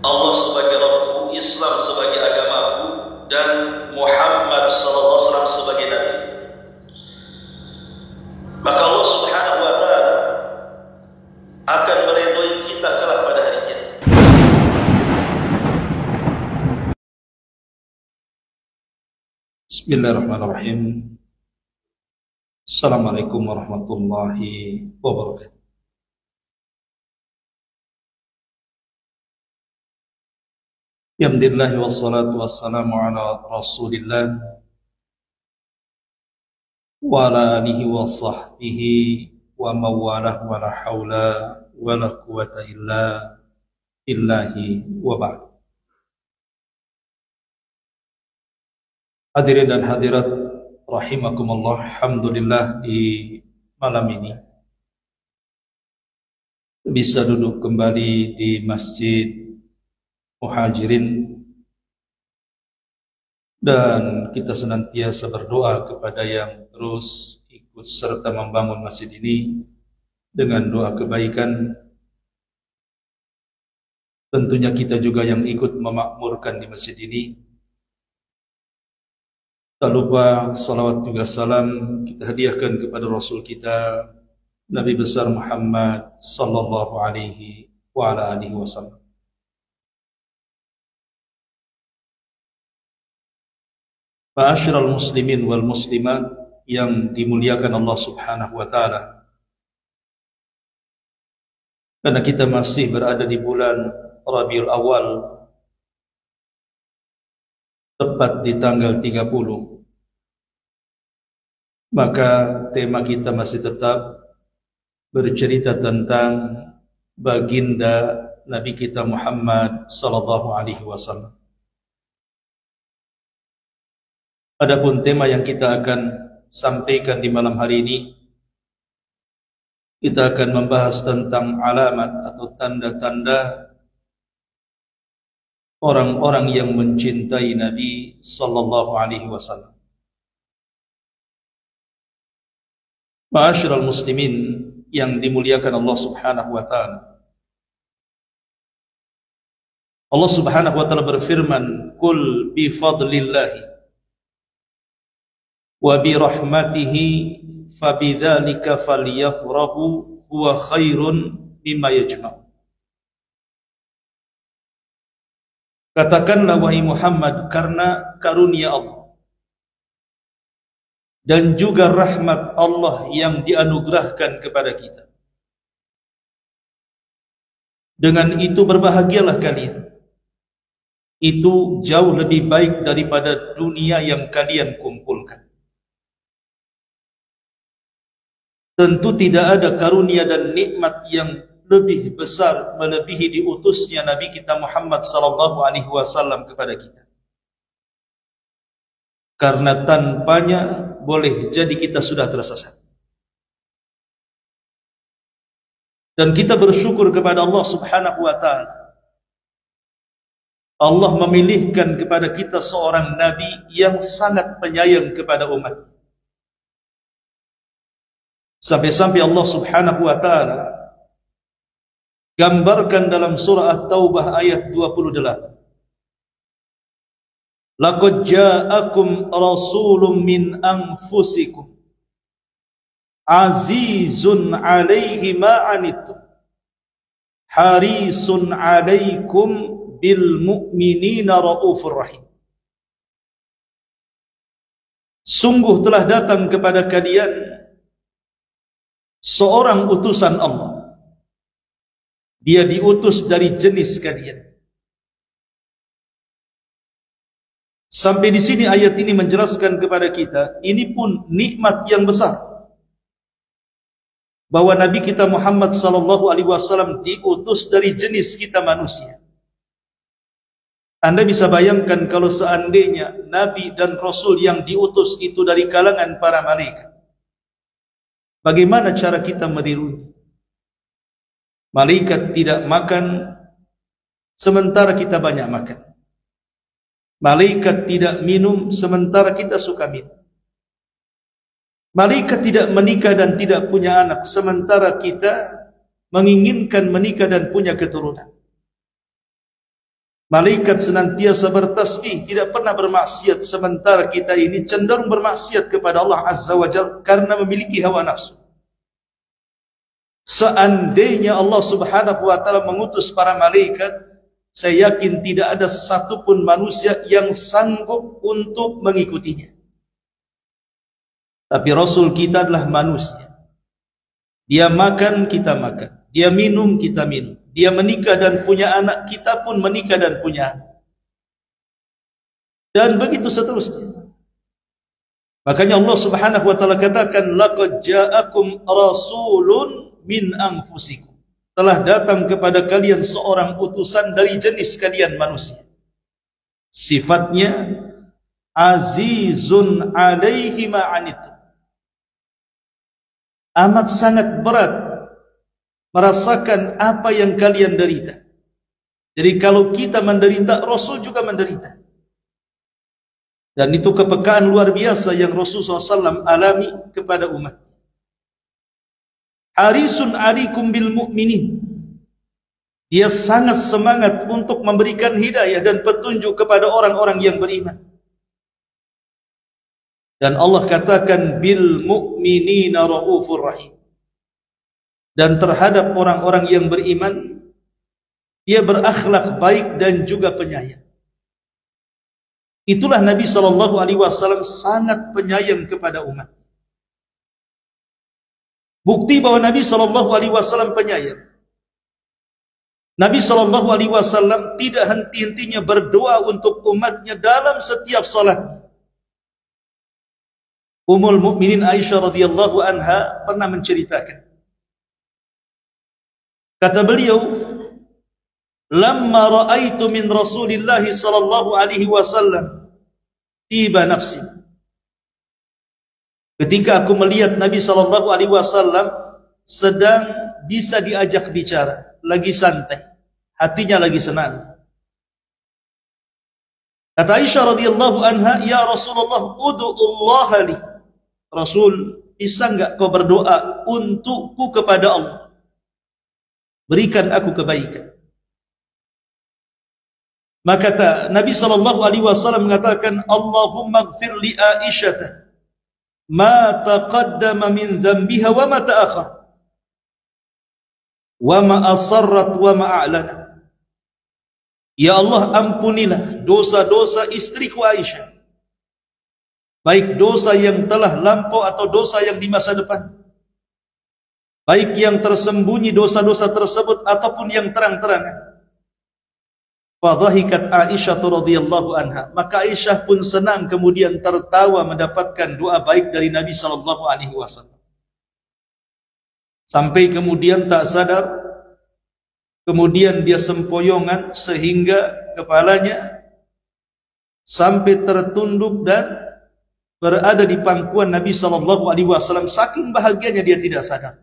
Allah sebagai Rabbku, Islam sebagai agamaku, dan Muhammad sallallahu alaihi wasallam sebagai nabi. Maka Allah Subhanahu wa taala akan meridhoi kita kelak pada hari kiamat. Bismillahirrahmanirrahim. Assalamualaikum warahmatullahi wabarakatuh. Alhamdulillah wassalatu wassalamu ala Rasulillah wa ala alihi wa sahbihi wa mawalah wa la hawla wa la quwata illa billahi wa ba'd. Hadirin dan hadirat rahimakumullah, alhamdulillah di malam ini bisa duduk kembali di Masjid Muhajirin, dan kita senantiasa berdoa kepada yang terus ikut serta membangun masjid ini dengan doa kebaikan. Tentunya kita juga yang ikut memakmurkan di masjid ini. Tak lupa salawat juga salam kita hadiahkan kepada Rasul kita Nabi besar Muhammad sallallahu alaihi wa ala alihi wasallam. Ma'asyiral muslimin wal muslimat yang dimuliakan Allah Subhanahu wa taala. Karena kita masih berada di bulan Rabiul Awal, tepat di tanggal 30. Maka tema kita masih tetap bercerita tentang baginda Nabi kita Muhammad sallallahu alaihi wasallam. Adapun tema yang kita akan sampaikan di malam hari ini, kita akan membahas tentang alamat atau tanda-tanda orang-orang yang mencintai Nabi sallallahu alaihi wasallam. Ma'asyiral muslimin yang dimuliakan Allah Subhanahu wa taala. Allah Subhanahu wa taala berfirman, "Qul bi fadlillahi wa bi rahmatihi fabidzalika falyafrahu huwa khairun mimma yajma'un." Katakanlah wahai Muhammad, karena karunia Allah dan juga rahmat Allah yang dianugerahkan kepada kita, dengan itu berbahagialah kalian. Itu jauh lebih baik daripada dunia yang kalian kumpulkan. Tentu tidak ada karunia dan nikmat yang lebih besar melebihi diutusnya Nabi kita Muhammad sallallahu alaihi wasallam kepada kita. Karena tanpanya boleh jadi kita sudah tersesat. Dan kita bersyukur kepada Allah Subhanahu wa taala. Allah memilihkan kepada kita seorang nabi yang sangat penyayang kepada umat. Sampai-sampai Allah Subhanahu wa taala gambarkan dalam surah At-Taubah ayat 28. Laqad ja'akum rasulun min anfusikum azizun 'alaihi ma 'anittum harisun 'alaikum bil mu'minina raufur rahim. Sungguh telah datang kepada kalian seorang utusan Allah. Dia diutus dari jenis kalian. Sampai di sini ayat ini menjelaskan kepada kita, ini pun nikmat yang besar, bahwa Nabi kita Muhammad sallallahu alaihi wasallam diutus dari jenis kita manusia. Anda bisa bayangkan kalau seandainya Nabi dan Rasul yang diutus itu dari kalangan para malaikat, bagaimana cara kita menirunya? Malaikat tidak makan sementara kita banyak makan. Malaikat tidak minum sementara kita suka minum. Malaikat tidak menikah dan tidak punya anak sementara kita menginginkan menikah dan punya keturunan. Malaikat senantiasa bertasbih, tidak pernah bermaksiat, sementara kita ini cenderung bermaksiat kepada Allah Azza wa Jalla karena memiliki hawa nafsu. Seandainya Allah Subhanahu wa taala mengutus para malaikat, saya yakin tidak ada satupun manusia yang sanggup untuk mengikutinya. Tapi Rasul kita adalah manusia. Dia makan, kita makan. Dia minum, kita minum. Dia menikah dan punya anak, kita pun menikah dan punya anak. Dan begitu seterusnya. Makanya Allah Subhanahu wa taala katakan, laqad ja'akum rasulun min anfusikum. Telah datang kepada kalian seorang utusan dari jenis kalian manusia. Sifatnya azizun alaihi ma anittum. Amat sangat berat merasakan apa yang kalian derita. Jadi kalau kita menderita, Rasul juga menderita. Dan itu kepekaan luar biasa yang Rasulullah SAW alami kepada umat. Harisun alikum bil mu'minin. Dia sangat semangat untuk memberikan hidayah dan petunjuk kepada orang-orang yang beriman. Dan Allah katakan bil mu'minina raufur rahim. Dan terhadap orang-orang yang beriman, dia berakhlak baik dan juga penyayang. Itulah Nabi SAW sangat penyayang kepada umat. Bukti bahwa Nabi SAW penyayang. Nabi SAW tidak henti-hentinya berdoa untuk umatnya dalam setiap salatnya. Ummul Mukminin Aisyah radhiyallahu anha pernah menceritakan. Kata beliau, "Lamma ra'aitu min Rasulillah sallallahu alaihi wasallam tiba nafsi." Ketika aku melihat Nabi sallallahu alaihi wasallam sedang bisa diajak bicara, lagi santai, hatinya lagi senang. Kata Aisyah radhiyallahu anha, "Ya Rasulullah, ud'ullaha li." Rasul, bisa enggak kau berdoa untukku kepada Allah? Berikan aku kebaikan. Maka Nabi SAW mengatakan, Allahumma gfir li Aisyata ma taqaddama min dhanbiha wa ma ta'akhar wa ma asarrat wa ma a'lana. Ya Allah, ampunilah dosa-dosa istriku Aisyah, baik dosa yang telah lampau atau dosa yang di masa depan, baik yang tersembunyi dosa-dosa tersebut ataupun yang terang-terangan. Fadhahikat Aisyah radhiyallahu anha. Maka Aisyah pun senang kemudian tertawa mendapatkan doa baik dari Nabi sallallahu alaihi wasallam. Sampai kemudian tak sadar, kemudian dia sempoyongan sehingga kepalanya sampai tertunduk dan berada di pangkuan Nabi sallallahu alaihi wasallam. Saking bahagianya dia tidak sadar.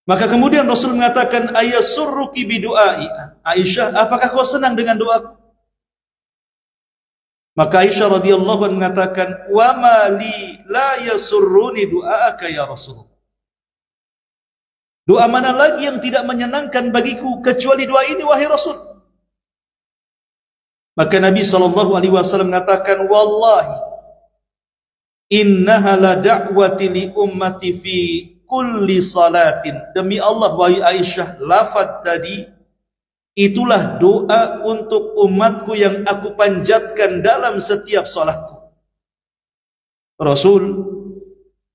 Maka kemudian Rasul mengatakan, ayasurruki bidu'ai. Aisyah, apakah kau senang dengan doaku? Maka Aisyah radhiyallahu anha mengatakan, wa ma li la yasurruni du'aaka ya Rasul. Doa mana lagi yang tidak menyenangkan bagiku kecuali doa ini wahai Rasul? Maka Nabi SAW mengatakan, wallahi innaha la da'wati li ummati fi kulli salatin. Demi Allah wahai Aisyah, lafaz tadi itulah doa untuk umatku yang aku panjatkan dalam setiap salatku. Rasul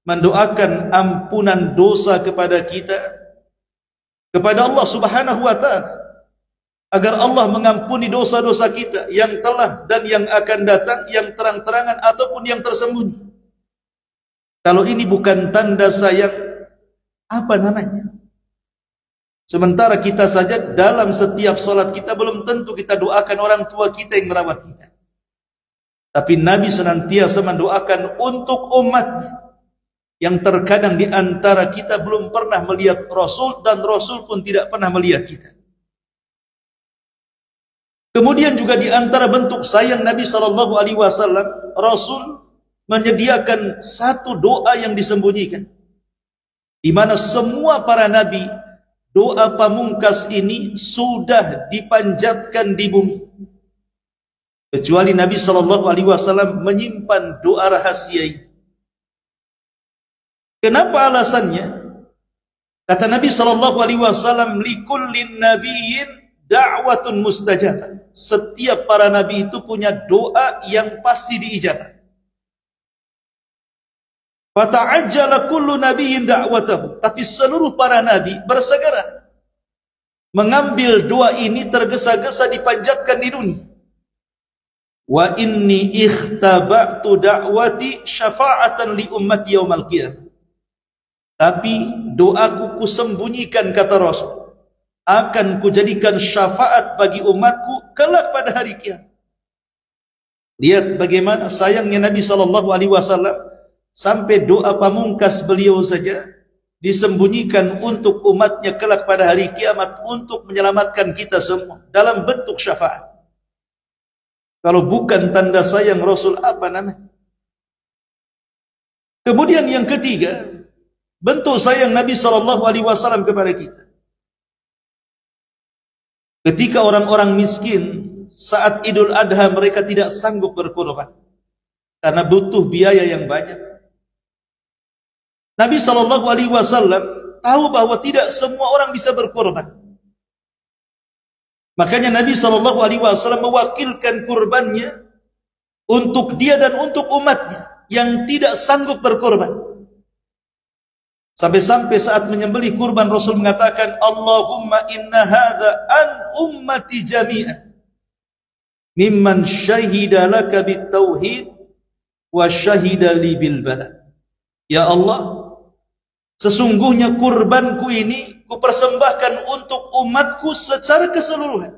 mendoakan ampunan dosa kepada kita, kepada Allah Subhanahu wa taala, agar Allah mengampuni dosa-dosa kita yang telah dan yang akan datang, yang terang-terangan ataupun yang tersembunyi. Kalau ini bukan tanda sayang, apa namanya? Sementara kita saja dalam setiap salat kita belum tentu kita doakan orang tua kita yang merawat kita. Tapi Nabi senantiasa mendoakan untuk umatnya, yang terkadang di antara kita belum pernah melihat Rasul dan Rasul pun tidak pernah melihat kita. Kemudian juga di antara bentuk sayang Nabi SAW, Rasul menyediakan satu doa yang disembunyikan, di mana semua para nabi doa pamungkas ini sudah dipanjatkan di bumi, kecuali Nabi SAW menyimpan doa rahasia ini. Kenapa alasannya? Kata Nabi SAW, likullin nabiyyin da'watun mustajabah. Setiap para nabi itu punya doa yang pasti diijabah. Fata'ajjala kullu nabiyyin da'watahu. Tapi seluruh para nabi bersegera mengambil doa ini, tergesa-gesa dipanjatkan di dunia. Wa inni ikhtaba'tu da'wati syafa'atan li ummati yaumal qiyamah. Tapi doaku kusembunyikan, kata Rasul, akan kujadikan syafaat bagi umatku kelak pada hari kiamat. Lihat bagaimana sayangnya Nabi SAW, sampai doa pamungkas beliau saja disembunyikan untuk umatnya kelak pada hari kiamat, untuk menyelamatkan kita semua dalam bentuk syafaat. Kalau bukan tanda sayang Rasul, apa namanya? Kemudian yang ketiga, bentuk sayang Nabi SAW kepada kita. Ketika orang-orang miskin saat Idul Adha, mereka tidak sanggup berkorban karena butuh biaya yang banyak. Nabi SAW tahu bahwa tidak semua orang bisa berkorban. Makanya Nabi SAW mewakilkan kurbannya untuk dia dan untuk umatnya yang tidak sanggup berkorban. Sampai-sampai saat menyembelih kurban, Rasul mengatakan, Allahumma inna hadha an ummati jami'an mimman syahida laka bitauhid wa syahida li bil bala. Ya Allah, sesungguhnya kurbanku ini kupersembahkan untuk umatku secara keseluruhan,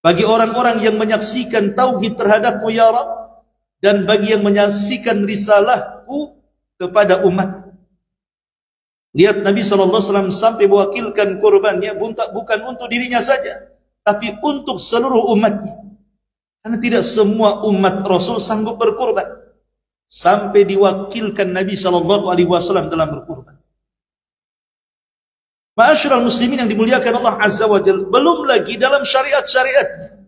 bagi orang-orang yang menyaksikan tauhid terhadapmu ya Rabb, dan bagi yang menyaksikan risalahku kepada umat. Lihat Nabi SAW sampai mewakilkan kurbannya bukan untuk dirinya saja, tapi untuk seluruh umatnya. Karena tidak semua umat Rasul sanggup berkurban, sampai diwakilkan Nabi SAW dalam berkurban. Ma'asyiral muslimin yang dimuliakan Allah Azza wa Jalla, belum lagi dalam syariat-syariatnya.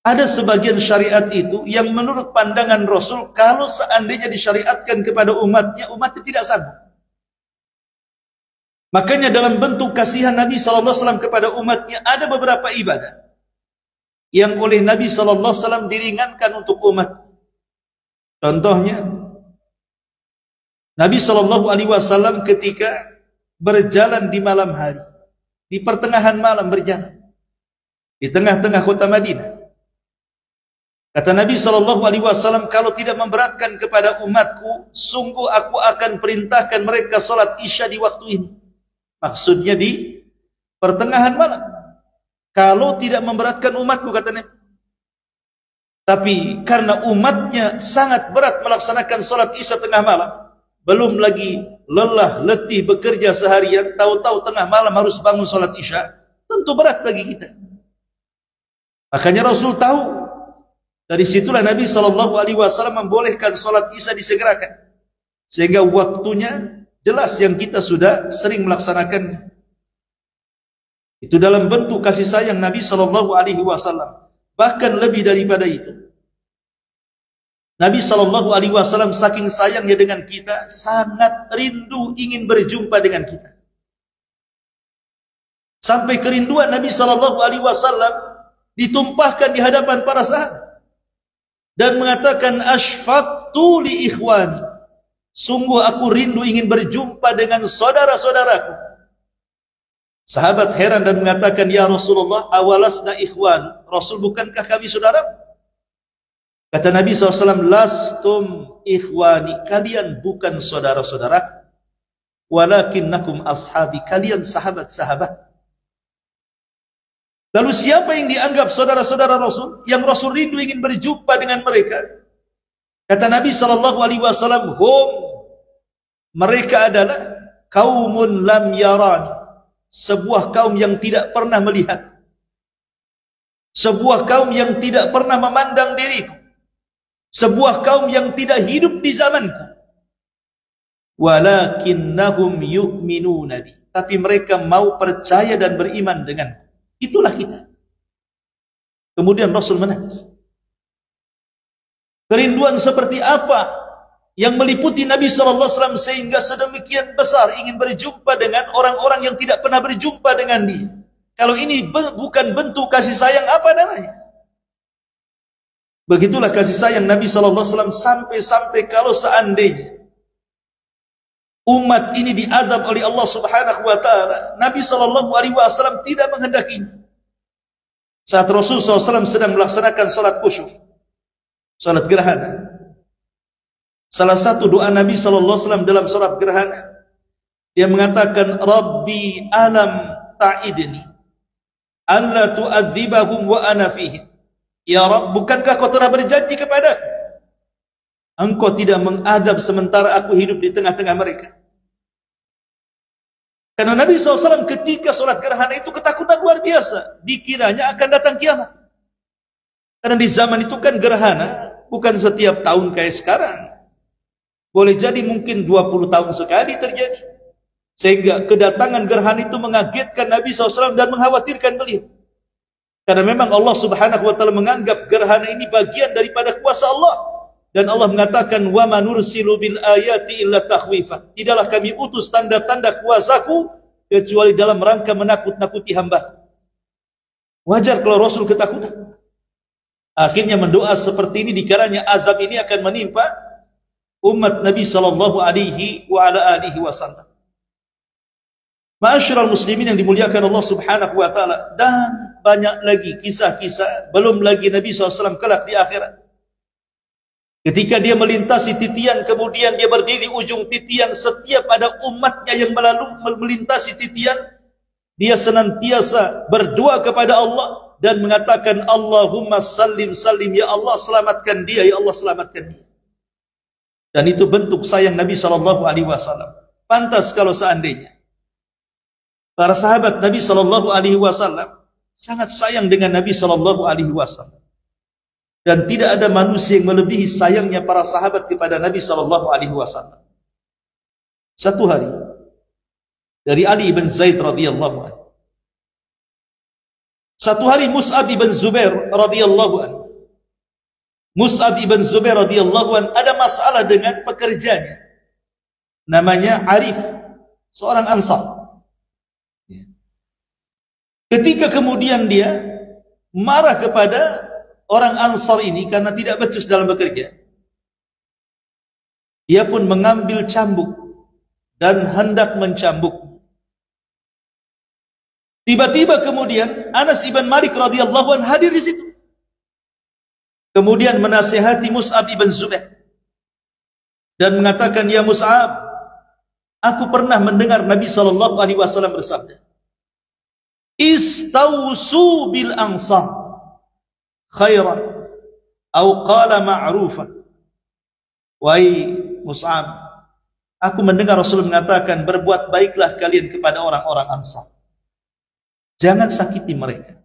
Ada sebagian syariat itu yang menurut pandangan Rasul, kalau seandainya disyariatkan kepada umatnya tidak sanggup. Makanya dalam bentuk kasihan Nabi SAW kepada umatnya, ada beberapa ibadah yang oleh Nabi SAW diringankan untuk umat. Contohnya, Nabi SAW ketika berjalan di malam hari, di pertengahan malam berjalan, di tengah-tengah kota Madinah. Kata Nabi SAW, kalau tidak memberatkan kepada umatku, sungguh aku akan perintahkan mereka sholat isya di waktu ini. Maksudnya di pertengahan malam. Kalau tidak memberatkan umatku, katanya. Tapi karena umatnya sangat berat melaksanakan sholat isya tengah malam, belum lagi lelah, letih, bekerja seharian, tahu-tahu tengah malam harus bangun sholat isya, tentu berat bagi kita. Makanya Rasul tahu. Dari situlah Nabi SAW membolehkan sholat isya disegerakan, sehingga waktunya jelas yang kita sudah sering melaksanakannya. Itu dalam bentuk kasih sayang Nabi SAW. Bahkan lebih daripada itu, Nabi SAW saking sayangnya dengan kita, sangat rindu ingin berjumpa dengan kita. Sampai kerinduan Nabi SAW ditumpahkan di hadapan para sahabat dan mengatakan, asfaqtu li ikhwani, sungguh aku rindu ingin berjumpa dengan saudara-saudaraku. Sahabat heran dan mengatakan, ya Rasulullah, awalasna ikhwan, Rasul bukankah kami saudara? Kata Nabi SAW, lastum ikhwani, kalian bukan saudara-saudara, walakinnakum ashabi, kalian sahabat-sahabat. Lalu siapa yang dianggap saudara-saudara Rasul, yang Rasul rindu ingin berjumpa dengan mereka? Kata Nabi SAW, hum, mereka adalah kaumun lam yarani, sebuah kaum yang tidak pernah melihat, sebuah kaum yang tidak pernah memandang diriku, sebuah kaum yang tidak hidup di zamanku, walakinnahum yu'minuna bi, tapi mereka mau percaya dan beriman dengan. Itulah kita. Kemudian Rasul menangis. Kerinduan seperti apa yang meliputi Nabi SAW sehingga sedemikian besar ingin berjumpa dengan orang-orang yang tidak pernah berjumpa dengan dia. Kalau ini bukan bentuk kasih sayang, apa namanya? Begitulah kasih sayang Nabi SAW sampai-sampai kalau seandainya umat ini diazab oleh Allah Subhanahu wa taala, Nabi SAW tidak menghendakinya. Saat Rasulullah SAW sedang melaksanakan salat khusyuf, salat gerhana, salah satu doa Nabi SAW dalam salat gerhana, dia mengatakan, Rabbi alam ta'idni an la tu'adzibahum wa ana fihim. Ya Rabb, bukankah kau telah berjanji kepadaku, engkau tidak mengadab sementara aku hidup di tengah-tengah mereka. Karena Nabi SAW ketika sholat gerhana itu ketakutan luar biasa, dikiranya akan datang kiamat. Karena di zaman itu kan gerhana bukan setiap tahun kayak sekarang, boleh jadi mungkin 20 tahun sekali terjadi. Sehingga kedatangan gerhana itu mengagetkan Nabi SAW dan mengkhawatirkan beliau. Karena memang Allah Subhanahu wa taala menganggap gerhana ini bagian daripada kuasa Allah. Dan Allah mengatakan, wa ma nursilu bil ayati illa takhwifa. Tidaklah kami utus tanda-tanda kuasaku kecuali dalam rangka menakut-nakuti hamba. Wajar kalau Rasul ketakutan. Akhirnya mendoa seperti ini, dikiranya azab ini akan menimpa umat Nabi sallallahu alaihi wa ala alihi wasallam. Ma'asyiral muslimin yang dimuliakan Allah Subhanahu wa taala, dan banyak lagi kisah-kisah, belum lagi Nabi SAW kelak di akhirat. Ketika dia melintasi titian, kemudian dia berdiri ujung titian, setiap ada umatnya yang melintasi titian, dia senantiasa berdoa kepada Allah dan mengatakan, Allahumma sallim sallim, ya Allah selamatkan dia, ya Allah selamatkan dia. Dan itu bentuk sayang Nabi SAW. Pantas kalau seandainya para sahabat Nabi SAW sangat sayang dengan Nabi SAW. Dan tidak ada manusia yang melebihi sayangnya para sahabat kepada Nabi SAW. Satu hari, dari Ali ibn Zaid radhiyallahu anhu, satu hari Mus'ab ibn Zubair radhiyallahu anhu, Mus'ab ibn Zubair radhiyallahu anhu ada masalah dengan pekerjanya, namanya Arif, seorang Ansar. Ketika kemudian dia marah kepada orang Ansar ini karena tidak becus dalam bekerja, dia pun mengambil cambuk dan hendak mencambuk. Tiba-tiba kemudian Anas ibn Malik radhiyallahu anhu hadir di situ. Kemudian menasihati Mus'ab ibn Zubair dan mengatakan, ya Mus'ab, aku pernah mendengar Nabi SAW bersabda, istausu bil ansar khairan atau qala ma'rufan. Wahai Mus'ab, aku mendengar Rasul mengatakan, berbuat baiklah kalian kepada orang-orang Ansar, jangan sakiti mereka,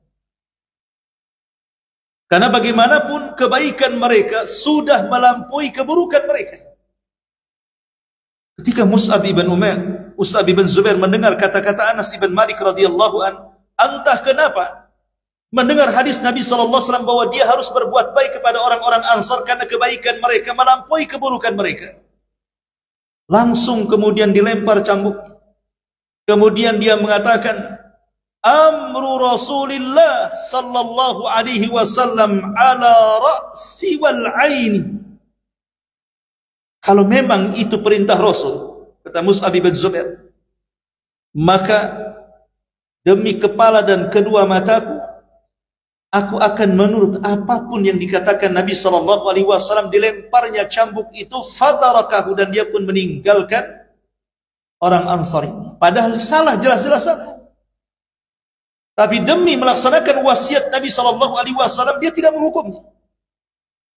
karena bagaimanapun kebaikan mereka sudah melampaui keburukan mereka. Ketika Mus'ab ibn Zubair mendengar kata-kata Anas ibn Malik radhiyallahu anhu, entah kenapa mendengar hadis Nabi SAW bahwa dia harus berbuat baik kepada orang-orang Ansar karena kebaikan mereka melampaui keburukan mereka, langsung kemudian dilempar cambuk. Kemudian dia mengatakan, amru Rasulillah sallallahu alaihi wasallam ala ra'si wal aini. Kalau memang itu perintah Rasul, kata Mus'ab bin Zubair, maka demi kepala dan kedua mataku, aku akan menurut apapun yang dikatakan Nabi SAW. Dilemparnya cambuk itu, fatarakahu, dan dia pun meninggalkan orang Ansar ini. Padahal salah, jelas-jelas salah. Tapi demi melaksanakan wasiat Nabi SAW, dia tidak menghukumnya.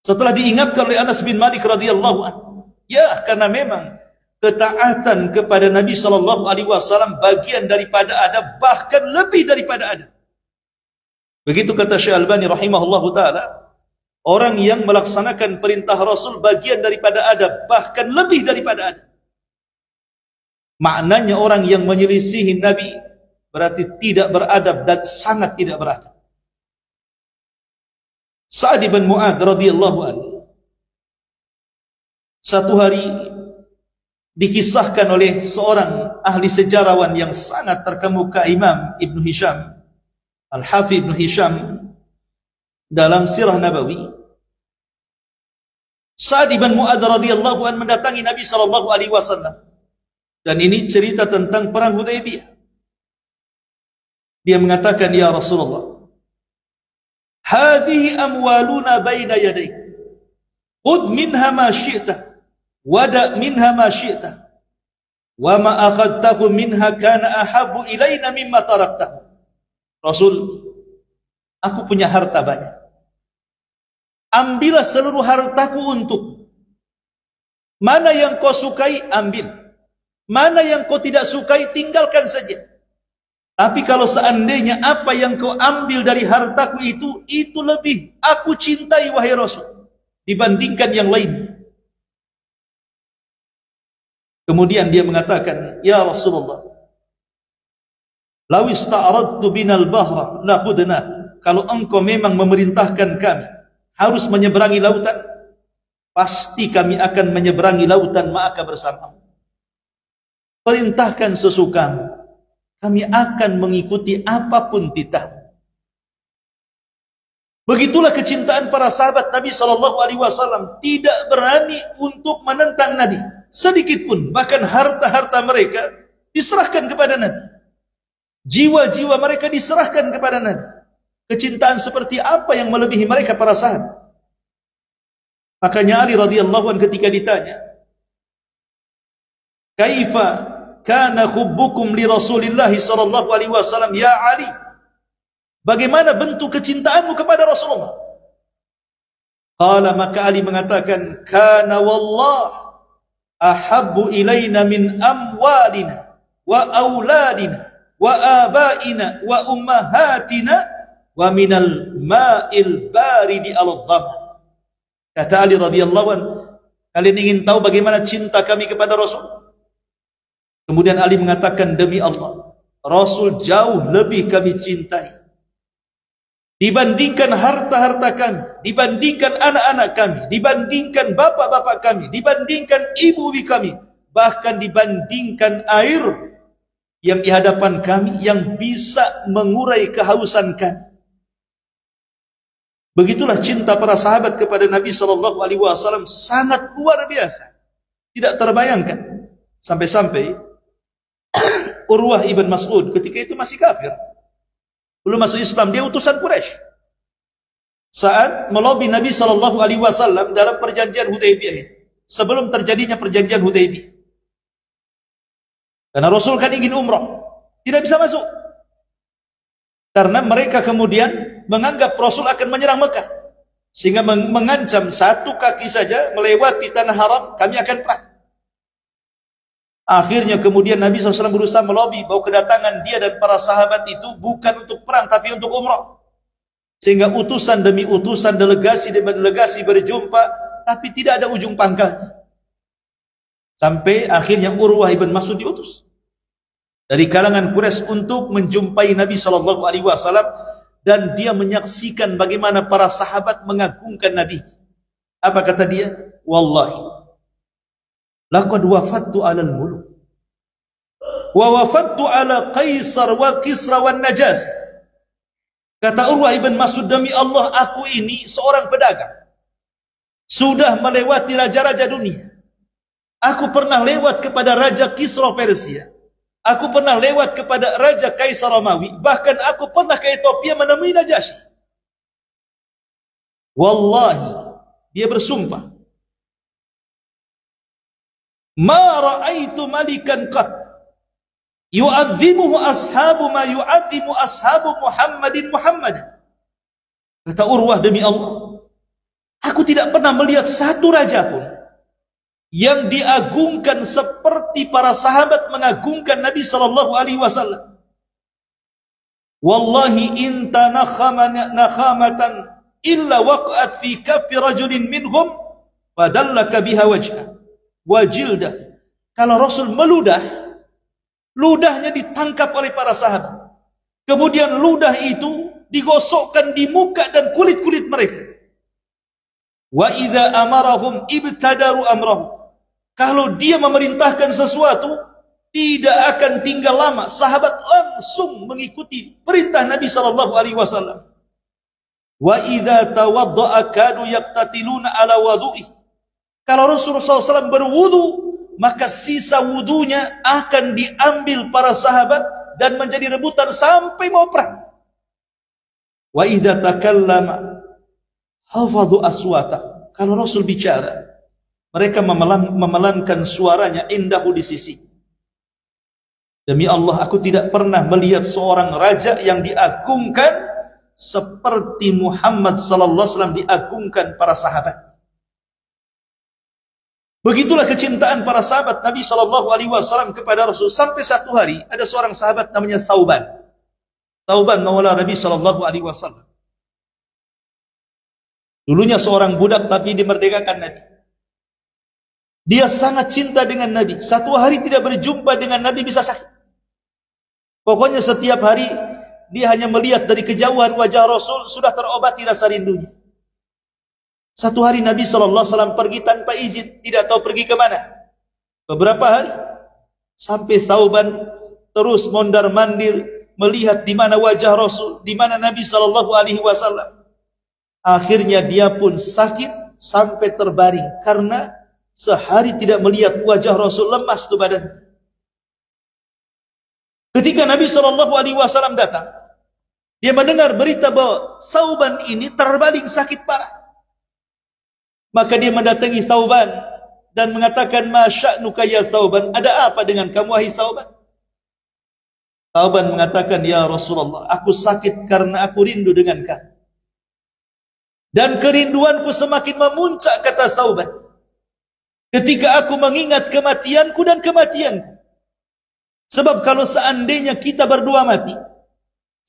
Setelah diingatkan oleh Anas bin Malik radhiyallahu anhu, ya, karena memang ketaatan kepada Nabi SAW bagian daripada adab, bahkan lebih daripada adab. Begitu kata Syekh Albani rahimahullahu ta'ala, orang yang melaksanakan perintah Rasul bagian daripada adab, bahkan lebih daripada adab. Maknanya orang yang menyelisihi Nabi berarti tidak beradab dan sangat tidak beradab. Sa'ad bin Mu'adz radhiyallahu anhu satu hari dikisahkan oleh seorang ahli sejarawan yang sangat terkemuka, Imam Ibn Hisham, Al-Hafidh Ibn Hisham, dalam Sirah Nabawi. Sa'ad bin Mu'adz radhiyallahu anhu mendatangi Nabi sallallahu alaihi wasallam, dan ini cerita tentang perang Hudaybiyah. Dia mengatakan, ya Rasulullah, hadhihi amwaluna baina yadayk, khudh minha ma syi'ta wada' minha ma syi'ta, wa ma akhadtahu minha kana ahabbu ilaina mimma taraktahu. Rasul, aku punya harta banyak, ambillah seluruh hartaku untuk. Mana yang kau sukai, ambil. Mana yang kau tidak sukai, tinggalkan saja. Tapi kalau seandainya apa yang kau ambil dari hartaku itu lebih aku cintai, wahai Rasul, dibandingkan yang lain. Kemudian dia mengatakan, ya Rasulullah, law ista'radtu binal bahra la khudna. Kalau engkau memang memerintahkan kami harus menyeberangi lautan, pasti kami akan menyeberangi lautan maka bersamamu. Perintahkan sesukamu, kami akan mengikuti apapun titahmu. Begitulah kecintaan para sahabat Nabi SAW, tidak berani untuk menentang Nabi sedikit pun. Bahkan harta-harta mereka diserahkan kepada Nabi, jiwa-jiwa mereka diserahkan kepada Nabi. Kecintaan seperti apa yang melebihi mereka para sahabat? Makanya Ali radhiyallahu anhu ketika ditanya, kaifa kana hubbukum li Rasulillah sallallahu alaihi wasallam ya Ali? Bagaimana bentuk kecintaanmu kepada Rasulullah? Qala, maka Ali mengatakan, kana wallah ahabbu ilaina min amwalina wa auladina wa abaina wa ummahatina wa minal ma'il baridi al-dhamma. Kata Ali radhiyallahu anhu, kalian ingin tahu bagaimana cinta kami kepada Rasul? Kemudian Ali mengatakan, demi Allah, Rasul jauh lebih kami cintai dibandingkan harta-harta kami, dibandingkan anak-anak kami, dibandingkan bapak-bapak kami, dibandingkan ibu-ibu kami, bahkan dibandingkan air yang di hadapan kami yang bisa mengurai kehausan kami. Begitulah cinta para sahabat kepada Nabi SAW, sangat luar biasa, tidak terbayangkan. Sampai-sampai Urwah ibn Mas'ud ketika itu masih kafir, belum masuk Islam, dia utusan Quraisy. Saat melobi Nabi SAW dalam perjanjian Hudaybiyah, sebelum terjadinya perjanjian Hudaybiyah, karena Rasul kan ingin umrah, tidak bisa masuk, karena mereka kemudian menganggap Rasul akan menyerang Mekah, sehingga mengancam satu kaki saja melewati tanah haram, kami akan perang. Akhirnya kemudian Nabi SAW berusaha melobi bahwa kedatangan dia dan para sahabat itu bukan untuk perang, tapi untuk umrah. Sehingga utusan demi utusan, delegasi demi delegasi berjumpa, tapi tidak ada ujung pangkalnya. Sampai akhirnya Urwah ibn Mas'ud diutus dari kalangan Quraisy untuk menjumpai Nabi SAW, dan dia menyaksikan bagaimana para sahabat mengagungkan Nabi. Apa kata dia? Wallahi, laqad wafattu 'alal muluk wa wafattu 'ala Qaisar wa Kisra wan Najas. Kata Urwah ibn Mas'ud, demi Allah, aku ini seorang pedagang, sudah melewati raja-raja dunia. Aku pernah lewat kepada Raja Kisra Persia, aku pernah lewat kepada Raja Kaisar Romawi, bahkan aku pernah ke Ethiopia menemui Najasyi. Wallahi, dia bersumpah, ma ra'aitu malikan qat yu'azzimuhu ashabu ma yu'azzimu ashabu Muhammadin Muhammadan. Kata Urwah, demi Allah, aku tidak pernah melihat satu raja pun yang diagungkan seperti para sahabat mengagungkan Nabi SAW. Wallahi inta nakhamatan illa waqa'at fi kaffi rajulin minhum fadallaka biha wajha wa jildah. Kalau Rasul meludah, ludahnya ditangkap oleh para sahabat. Kemudian ludah itu digosokkan di muka dan kulit-kulit mereka. Wa idza amarahum ibtadaru amrahum. Kalau dia memerintahkan sesuatu, tidak akan tinggal lama, sahabat langsung mengikuti perintah Nabi sallallahu alaihi wasallam. Wa idza tawadda'a kanu yaqtatiluna ala wudu'i. Kalau Rasulullah SAW berwudu, maka sisa wudunya akan diambil para sahabat dan menjadi rebutan sampai mau perang. Wa idza takallama hafadhu aswata. Kalau Rasul bicara, mereka memelankan suaranya indahu di sisi. Demi Allah, aku tidak pernah melihat seorang raja yang diagungkan seperti Muhammad sallallahu alaihi wasallam diagungkan para sahabat. Begitulah kecintaan para sahabat Nabi sallallahu alaihi wasallam kepada Rasul, sampai satu hari ada seorang sahabat namanya Thauban. Thauban maula Nabi sallallahu alaihi wasallam. Dulunya seorang budak tapi dimerdekakan Nabi. Dia sangat cinta dengan Nabi. Satu hari tidak berjumpa dengan Nabi bisa sakit. Pokoknya setiap hari dia hanya melihat dari kejauhan wajah Rasul, sudah terobati rasa rindunya. Satu hari Nabi SAW pergi tanpa izin, tidak tahu pergi ke mana. Beberapa hari, sampai Thauban terus mondar-mandir melihat di mana wajah Rasul, di mana Nabi SAW. Akhirnya dia pun sakit sampai terbaring karena sehari tidak melihat wajah Rasul, lemas tu badan. Ketika Nabi SAW datang, dia mendengar berita bahwa Thauban ini terbaring sakit parah. Maka dia mendatangi Thauban dan mengatakan, "Ma sya'nuka ya Thauban? Ada apa dengan kamu wahai Thauban?" Thauban mengatakan, "Ya Rasulullah, aku sakit karena aku rindu dengan kamu. Dan kerinduanku semakin memuncak," kata Thauban, "ketika aku mengingat kematianku dan kematianku. Sebab kalau seandainya kita berdua mati,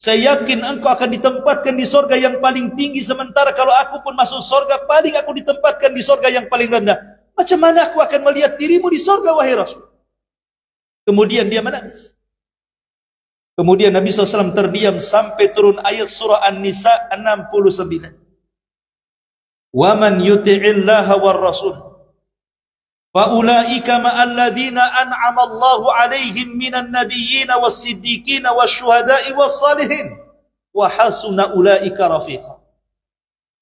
saya yakin engkau akan ditempatkan di sorga yang paling tinggi, sementara kalau aku pun masuk sorga, paling aku ditempatkan di sorga yang paling rendah. Macam mana aku akan melihat dirimu di sorga wahai Rasul?" Kemudian dia menangis. Kemudian Nabi SAW terdiam sampai turun ayat surah An-Nisa 69. "Wa man yuti'illaha war rasul فَأُولَٰئِكَ مَعَ الَّذِينَ أَنْعَمَ اللَّهُ عَلَيْهِمْ مِنَ النَّبِيِّينَ وَالصِّدِّيقِينَ وَالشُّهَدَاءِ وَالصَّالِحِينَ وَحَسُنَ أُولَٰئِكَ رَفِيقًا."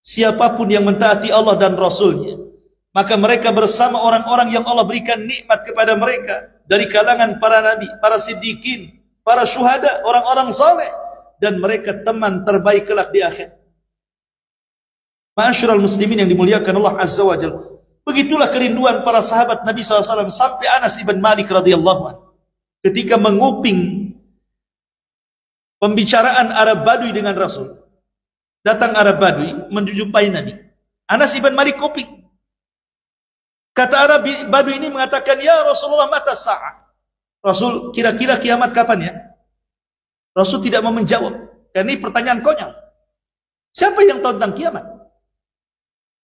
Siapapun yang mentaati Allah dan Rasulnya, maka mereka bersama orang-orang yang Allah berikan nikmat kepada mereka dari kalangan para nabi, para siddiqin, para syuhada, orang-orang saleh, dan mereka teman terbaik kelak di akhir. Ma'asyiral muslimin yang dimuliakan Allah Azza wa Jalla. Begitulah kerinduan para sahabat Nabi SAW sampai Anas ibn Malik radhiyallahu anhu ketika menguping pembicaraan Arab Badui dengan Rasul. Datang Arab Badui menjumpai Nabi. Anas ibn Malik kuping. Kata Arab Badui ini mengatakan, "Ya Rasulullah, mata sa'ah?" Rasul, kira-kira kiamat kapan ya? Rasul tidak mau menjawab. Karena ini pertanyaan konyol. Siapa yang tahu tentang kiamat?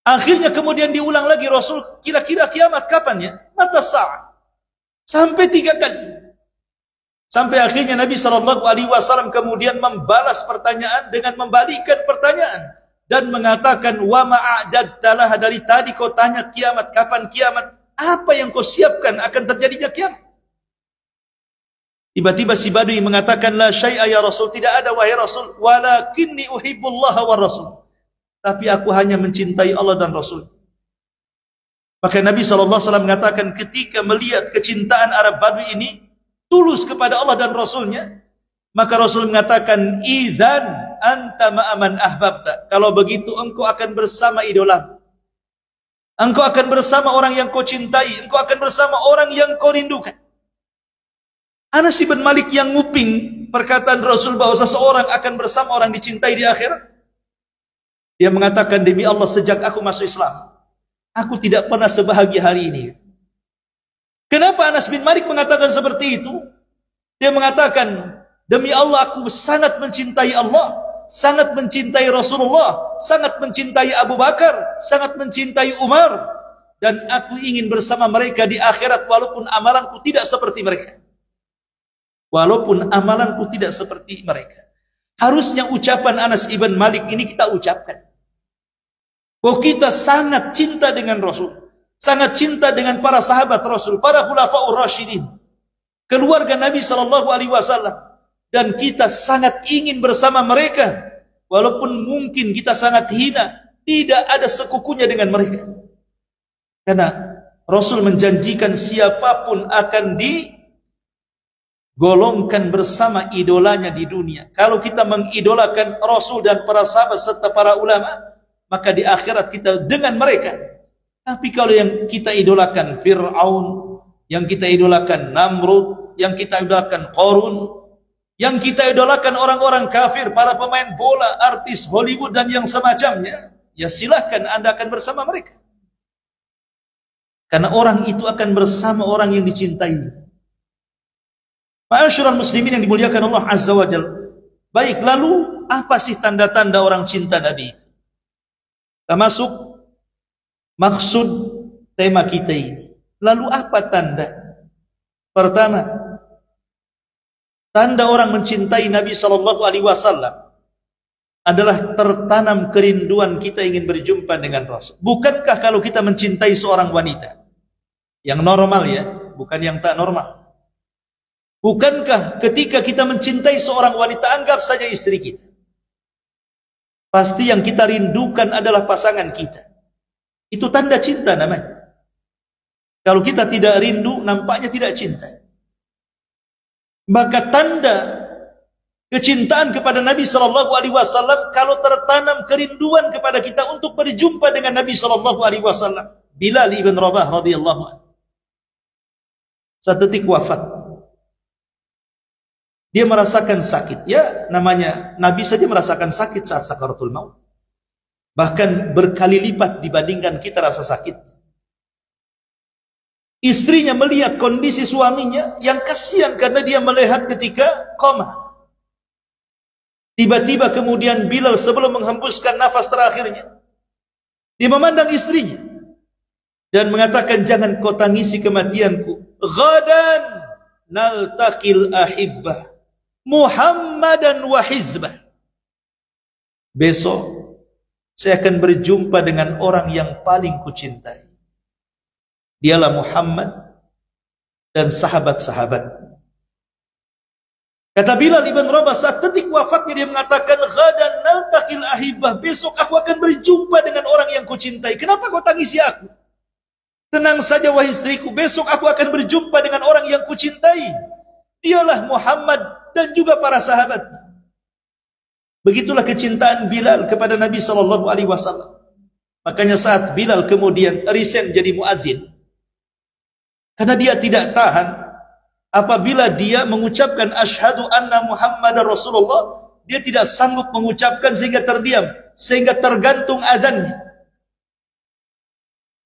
Akhirnya kemudian diulang lagi, Rasul, kira-kira kiamat kapan ya? Mata sa'ah. Sampai 3 kali. Sampai akhirnya Nabi SAW kemudian membalas pertanyaan dengan membalikkan pertanyaan. Dan mengatakan, "Wa ma'adadtalah, dari tadi kau tanya kiamat, kapan kiamat? Apa yang kau siapkan akan terjadinya kiamat?" Tiba-tiba si Badui mengatakan, "La syai'a ya Rasul," tidak ada wahai Rasul. "Walakinni uhibbullaha wa Rasul." Tapi aku hanya mencintai Allah dan Rasul. Maka Nabi SAW mengatakan ketika melihat kecintaan Arab Badui ini tulus kepada Allah dan Rasulnya, maka Rasul mengatakan, "Idzan anta ma'aman ahbabta." Kalau begitu engkau akan bersama idolamu. Engkau akan bersama orang yang kau cintai. Engkau akan bersama orang yang kau rindukan. Anas bin Malik yang nguping perkataan Rasul bahwa seseorang akan bersama orang dicintai di akhirat. Dia mengatakan, "Demi Allah, sejak aku masuk Islam, aku tidak pernah sebahagia hari ini." Kenapa Anas bin Malik mengatakan seperti itu? Dia mengatakan, "Demi Allah, aku sangat mencintai Allah, sangat mencintai Rasulullah, sangat mencintai Abu Bakar, sangat mencintai Umar, dan aku ingin bersama mereka di akhirat walaupun amalanku tidak seperti mereka." walaupun amalanku tidak seperti mereka. Harusnya ucapan Anas ibn Malik ini kita ucapkan. Bahwa kita sangat cinta dengan Rasul, sangat cinta dengan para sahabat Rasul, para khulafaur rasyidin, keluarga Nabi SAW, dan kita sangat ingin bersama mereka, walaupun mungkin kita sangat hina, tidak ada sekukunya dengan mereka. Karena Rasul menjanjikan siapapun akan digolongkan bersama idolanya di dunia. Kalau kita mengidolakan Rasul dan para sahabat serta para ulama, maka di akhirat kita dengan mereka. Tapi kalau yang kita idolakan Fir'aun, yang kita idolakan Namrud, yang kita idolakan Qarun, yang kita idolakan orang-orang kafir, para pemain bola, artis Hollywood dan yang semacamnya, ya silahkan Anda akan bersama mereka. Karena orang itu akan bersama orang yang dicintai. Ma'asyiral muslimin yang dimuliakan Allah Azza wa Jalla. Baik, lalu apa sih tanda-tanda orang cinta Nabi itu? Kita masuk maksud tema kita ini. Lalu apa tanda? Pertama, tanda orang mencintai Nabi SAW adalah tertanam kerinduan kita ingin berjumpa dengan Rasul. Bukankah kalau kita mencintai seorang wanita yang normal, ya, bukan yang tak normal, bukankah ketika kita mencintai seorang wanita, anggap saja istri kita, pasti yang kita rindukan adalah pasangan kita. Itu tanda cinta namanya. Kalau kita tidak rindu, nampaknya tidak cinta. Maka tanda kecintaan kepada Nabi SAW kalau tertanam kerinduan kepada kita untuk berjumpa dengan Nabi SAW. Bilal ibn Rabah radhiyallahu anhu, satu detik wafat. Dia merasakan sakit. Ya, namanya Nabi saja merasakan sakit saat sakaratul maut. Bahkan berkali lipat dibandingkan kita rasa sakit. Istrinya melihat kondisi suaminya yang kasihan karena dia melihat ketika koma. Tiba-tiba kemudian Bilal sebelum menghembuskan nafas terakhirnya, dia memandang istrinya dan mengatakan, jangan kau tangisi kematianku. Ghadan naltaqil ahibbah Muhammadan wa hizbah. Besok saya akan berjumpa dengan orang yang paling kucintai. Dialah Muhammad dan sahabat-sahabat. Kata Bilal ibn Rabah saat detik wafatnya, dia mengatakan, ghadan naltaqil ahibbah, besok aku akan berjumpa dengan orang yang kucintai. Kenapa kau tangisi aku? Tenang saja wahai istriku, besok aku akan berjumpa dengan orang yang kucintai. Dialah Muhammad dan juga para sahabat. Begitulah kecintaan Bilal kepada Nabi SAW. Makanya saat Bilal kemudian resign jadi muadzin, karena dia tidak tahan apabila dia mengucapkan asyhadu anna Muhammadar Rasulullah, dia tidak sanggup mengucapkan sehingga terdiam, sehingga tergantung azannya,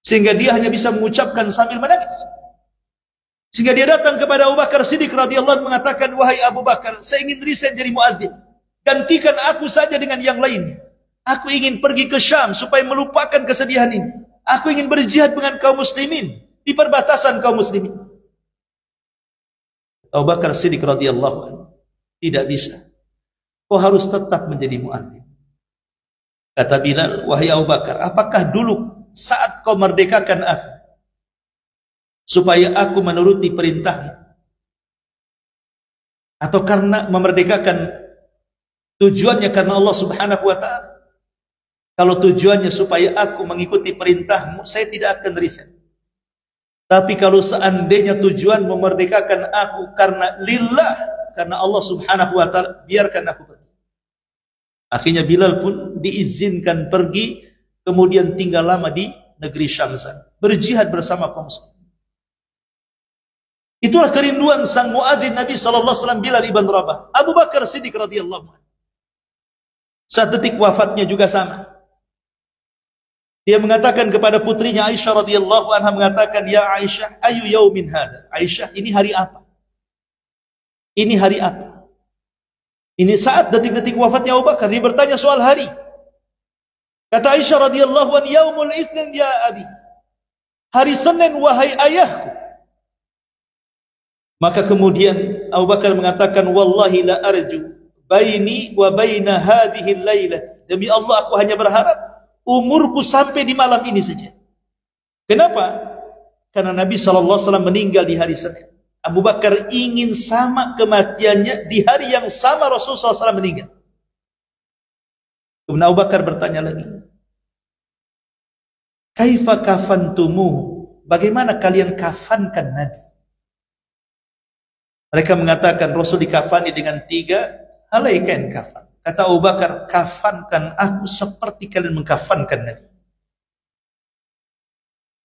sehingga dia hanya bisa mengucapkan sambil menangis. Sehingga dia datang kepada Abu Bakar Siddiq radhiyallahu anhu mengatakan, wahai Abu Bakar, saya ingin resign jadi muadzin, gantikan aku saja dengan yang lainnya. Aku ingin pergi ke Syam supaya melupakan kesedihan ini. Aku ingin berjihad dengan kaum muslimin di perbatasan kaum muslimin. Abu Bakar Siddiq radhiyallahu anhu, tidak bisa. Kau harus tetap menjadi muadzin. Kata Bilal, wahai Abu Bakar, apakah dulu saat kau merdekakan aku supaya aku menuruti perintahmu, atau karena memerdekakan tujuannya karena Allah Subhanahu wa ta'ala? Kalau tujuannya supaya aku mengikuti perintahmu, saya tidak akan resign. Tapi kalau seandainya tujuan memerdekakan aku karena lillah, karena Allah Subhanahu wa ta'ala, biarkan aku pergi. Akhirnya Bilal pun diizinkan pergi, kemudian tinggal lama di negeri Syamsan, berjihad bersama kaum muslimin. Itulah kerinduan sang muadzin Nabi SAW, Bilal ibn Rabah. Abu Bakar Siddiq radhiyallahu anhu, saat detik wafatnya juga sama. Dia mengatakan kepada putrinya Aisyah radhiyallahu anha, mengatakan, ya Aisyah, ayu yaumin hada? Aisyah, ini hari apa? Ini hari apa? Ini saat detik-detik wafatnya Abu Bakar. Dia bertanya soal hari. Kata Aisyah radhiyallahu anha, yaumul itsnin ya abi. Hari Senin wahai ayahku. Maka kemudian Abu Bakar mengatakan, wallahi la arju baini wa baina hadhihi al-lailah. Demi Allah, aku hanya berharap umurku sampai di malam ini saja. Kenapa? Karena Nabi SAW meninggal di hari Senin. Abu Bakar ingin sama kematiannya di hari yang sama Rasulullah SAW meninggal. Kemudian Abu Bakar bertanya lagi, kaifa kafantumuhu? Bagaimana kalian kafankan Nabi? Mereka mengatakan Rasul dikafani dengan 3 helai kain kafan. Kata Abu Bakar, kafankan aku seperti kalian mengkafankan Nabi.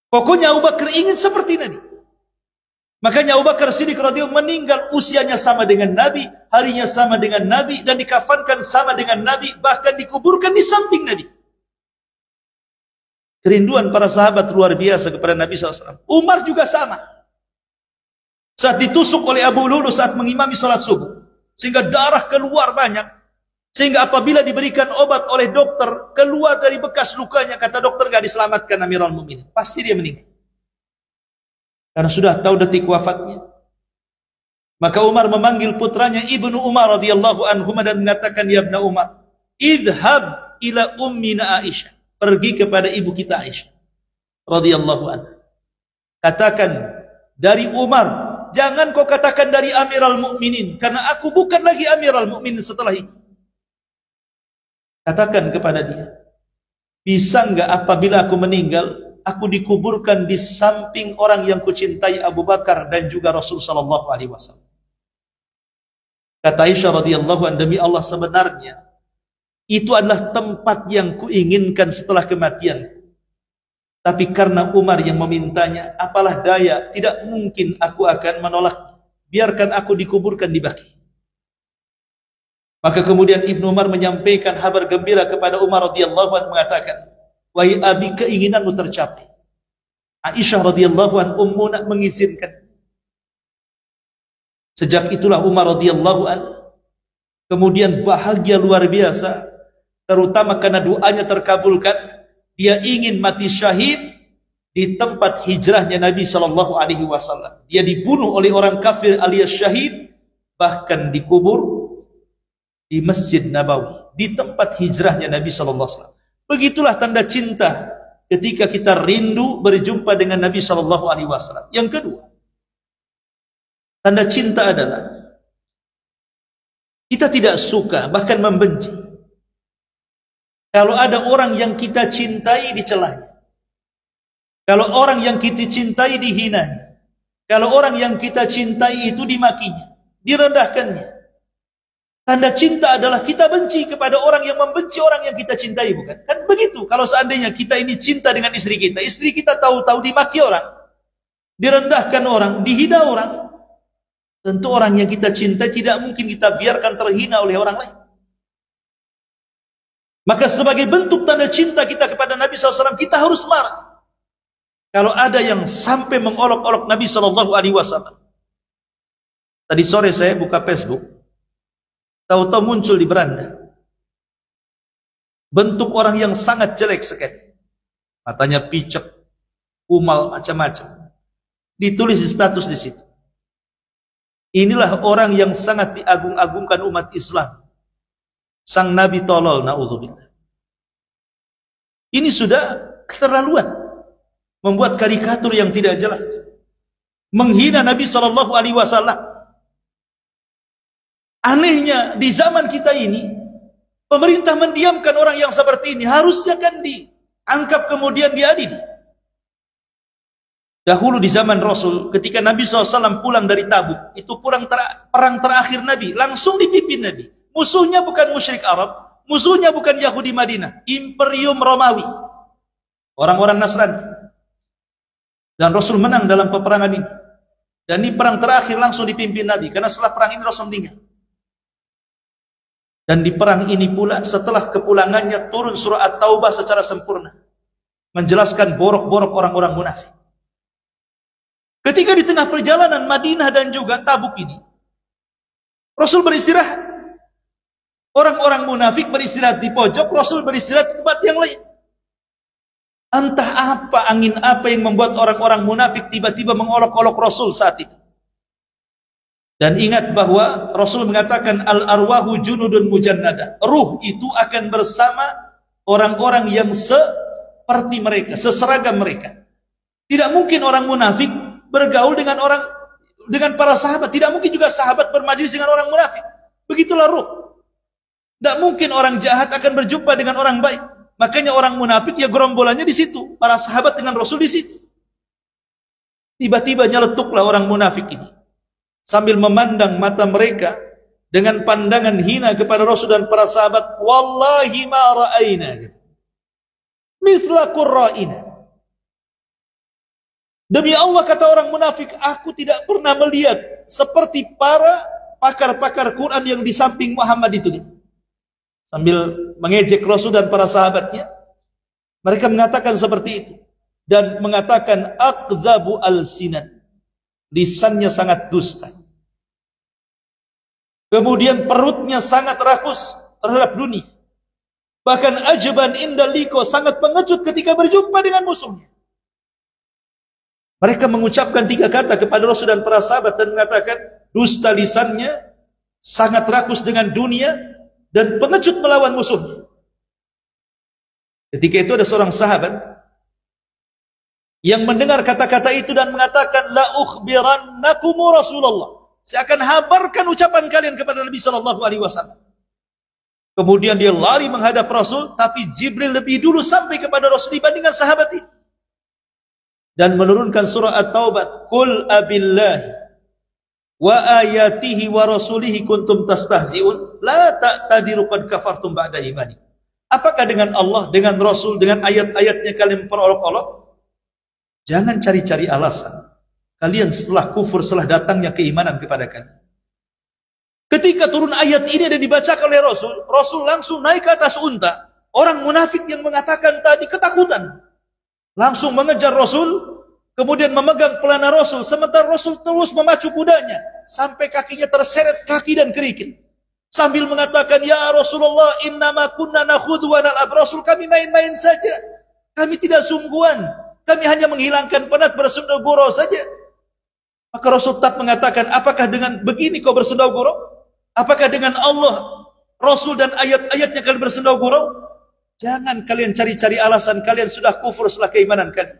Pokoknya Abu Bakar ingin seperti Nabi. Makanya Abu Bakar Siddiq radhiyallahu meninggal usianya sama dengan Nabi, harinya sama dengan Nabi, dan dikafankan sama dengan Nabi, bahkan dikuburkan di samping Nabi. Kerinduan para sahabat luar biasa kepada Nabi SAW. Umar juga sama. Saat ditusuk oleh Abu Lulu saat mengimami salat subuh, sehingga darah keluar banyak, sehingga apabila diberikan obat oleh dokter, keluar dari bekas lukanya, kata dokter, gak diselamatkan Amirul Mukminin, pasti dia meninggal. Karena sudah tahu detik wafatnya. Maka Umar memanggil putranya Ibnu Umar radhiyallahu anhu dan mengatakan, ya Ibnu Umar, idhab ila ummina Aisyah. Pergi kepada ibu kita Aisyah radhiyallahu anha. Katakan dari Umar, jangan kau katakan dari Amirul Mukminin, karena aku bukan lagi Amirul Mukminin setelah ini. Katakan kepada dia, bisa enggak apabila aku meninggal, aku dikuburkan di samping orang yang kucintai, Abu Bakar dan juga Rasul sallallahu alaihi wasallam. Kata Aisyah radhiyallahu anha, demi Allah, sebenarnya itu adalah tempat yang kuinginkan setelah kematian. Tapi karena Umar yang memintanya, apalah daya, tidak mungkin aku akan menolak. Biarkan aku dikuburkan di Baqi. Maka kemudian Ibnu Umar menyampaikan kabar gembira kepada Umar radhiyallahu anhu, mengatakan, wahai abi, keinginanmu tercapai. Aisyah radhiyallahu anha ummuna mengizinkan. Sejak itulah Umar radhiyallahu anhu kemudian bahagia luar biasa, terutama karena doanya terkabulkan. Dia ingin mati syahid di tempat hijrahnya Nabi sallallahu alaihi wasallam. Dia dibunuh oleh orang kafir alias syahid, bahkan dikubur di Masjid Nabawi, di tempat hijrahnya Nabi sallallahu alaihi wasallam. Begitulah tanda cinta ketika kita rindu berjumpa dengan Nabi sallallahu alaihi wasallam. Yang kedua, tanda cinta adalah kita tidak suka, bahkan membenci kalau ada orang yang kita cintai dicelanya, kalau orang yang kita cintai dihinanya, kalau orang yang kita cintai itu dimakinya, direndahkannya. Tanda cinta adalah kita benci kepada orang yang membenci orang yang kita cintai, bukan? Kan begitu. Kalau seandainya kita ini cinta dengan istri kita tahu-tahu dimaki orang, direndahkan orang, dihina orang, tentu orang yang kita cintai tidak mungkin kita biarkan terhina oleh orang lain. Maka sebagai bentuk tanda cinta kita kepada Nabi SAW, kita harus marah kalau ada yang sampai mengolok-olok Nabi SAW. Tadi sore saya buka Facebook, tahu-tahu muncul di beranda bentuk orang yang sangat jelek sekali, matanya picek, kumal, macam-macam. Ditulis di status di situ, inilah orang yang sangat diagung-agungkan umat Islam, sang Nabi tolol, na'udzubillah. Ini sudah keterlaluan, membuat karikatur yang tidak jelas, menghina Nabi SAW. Anehnya di zaman kita ini, pemerintah mendiamkan orang yang seperti ini. Harusnya kan diangkat kemudian diadili. Dahulu di zaman Rasul, ketika Nabi SAW pulang dari Tabuk, itu perang terakhir Nabi, langsung dipimpin Nabi. Musuhnya bukan musyrik Arab, musuhnya bukan Yahudi Madinah, Imperium Romawi, orang-orang Nasrani. Dan Rasul menang dalam peperangan ini. Dan ini perang terakhir langsung dipimpin Nabi, karena setelah perang ini Rasul meninggal. Dan di perang ini pula, setelah kepulangannya turun surah At-Taubah secara sempurna, menjelaskan borok-borok orang-orang munafik. Ketika di tengah perjalanan Madinah dan juga Tabuk ini, Rasul beristirahat. Orang-orang munafik beristirahat di pojok, Rasul beristirahat di tempat yang lain. Entah apa, angin apa yang membuat orang-orang munafik tiba-tiba mengolok-olok Rasul saat itu. Dan ingat bahwa Rasul mengatakan al-arwahu junudun mujannada. Ruh itu akan bersama orang-orang yang seperti mereka, seseragam mereka. Tidak mungkin orang munafik bergaul dengan para sahabat. Tidak mungkin juga sahabat bermajlis dengan orang munafik. Begitulah ruh. Tidak mungkin orang jahat akan berjumpa dengan orang baik. Makanya orang munafik ya gerombolannya di situ. Para sahabat dengan Rasul di situ. Tiba-tiba nyeletuklah orang munafik ini. Sambil memandang mata mereka dengan pandangan hina kepada Rasul dan para sahabat. Wallahi ma ra'ayna. Mithla qurra'ina. Demi Allah, kata orang munafik, aku tidak pernah melihat seperti para pakar-pakar Quran yang di samping Muhammad itu. Sambil mengejek Rasul dan para sahabatnya, mereka mengatakan seperti itu. Dan mengatakan, aqdhabu al-sinan. Lisannya sangat dusta. Kemudian perutnya sangat rakus terhadap dunia. Bahkan ajaban indal liko, sangat pengecut ketika berjumpa dengan musuhnya. Mereka mengucapkan 3 kata kepada Rasul dan para sahabat dan mengatakan, dusta lisannya, sangat rakus dengan dunia, dan pengecut melawan musuhnya. Ketika itu ada seorang sahabat yang mendengar kata-kata itu dan mengatakan, la ukhbirannakum Rasulullah. Saya akan habarkan ucapan kalian kepada Nabi sallallahu alaihi wasallam. Kemudian dia lari menghadap Rasul, tapi Jibril lebih dulu sampai kepada Rasul dibandingkan sahabat itu. Dan menurunkan surah At-Taubah, qul abillahi wa ayatihi wa rasulihi kuntum tastahzi'un la ta'tadiru qad kafartum ba'da imani. Apakah dengan Allah, dengan Rasul, dengan ayat-ayatnya kalian memperolok-olok? Jangan cari-cari alasan. Kalian setelah kufur, setelah datangnya keimanan kepada kalian. Ketika turun ayat ini dan dibacakan oleh Rasul, Rasul langsung naik ke atas unta. Orang munafik yang mengatakan tadi ketakutan, langsung mengejar Rasul, kemudian memegang pelana Rasul, sementara Rasul terus memacu kudanya sampai kakinya terseret kaki dan kerikil, sambil mengatakan, ya Rasulullah, innama kunna nakhudhu wa nal'ab. Rasul, kami main-main saja, kami tidak sungguhan, kami hanya menghilangkan penat bersenda gurau saja. Maka Rasul tetap mengatakan, apakah dengan begini kau bersenda gurau? Apakah dengan Allah, Rasul dan ayat-ayatnya kalian bersenda gurau? Jangan kalian cari-cari alasan, kalian sudah kufur setelah keimanan kalian.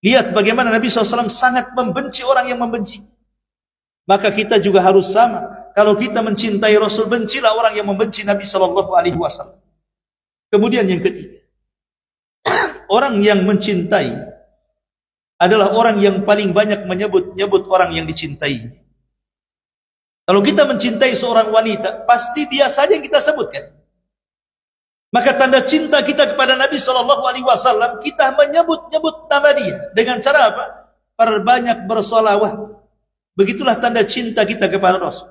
Lihat bagaimana Nabi SAW sangat membenci orang yang membenci. Maka kita juga harus sama. Kalau kita mencintai Rasul, bencilah orang yang membenci Nabi SAW. Kemudian yang ketiga, orang yang mencintai adalah orang yang paling banyak menyebut-nyebut orang yang dicintai. Kalau kita mencintai seorang wanita, pasti dia saja yang kita sebutkan. Maka tanda cinta kita kepada Nabi SAW, kita menyebut-nyebut nama dia. Dengan cara apa? Perbanyak bersolawat. Begitulah tanda cinta kita kepada Rasul.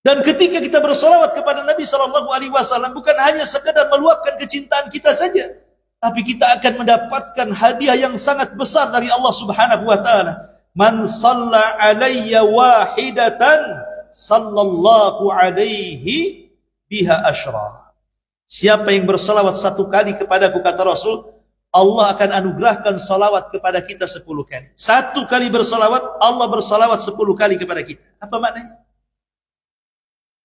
Dan ketika kita bersolawat kepada Nabi SAW, bukan hanya sekadar meluapkan kecintaan kita saja, tapi kita akan mendapatkan hadiah yang sangat besar dari Allah Subhanahu wa Ta'ala. Man salla alayya wahidatan sallallahu alaihi biha asyra. Siapa yang bersalawat 1 kali kepadaku, kata Rasul, Allah akan anugerahkan salawat kepada kita 10 kali. 1 kali bersalawat, Allah bersalawat 10 kali kepada kita. Apa maknanya?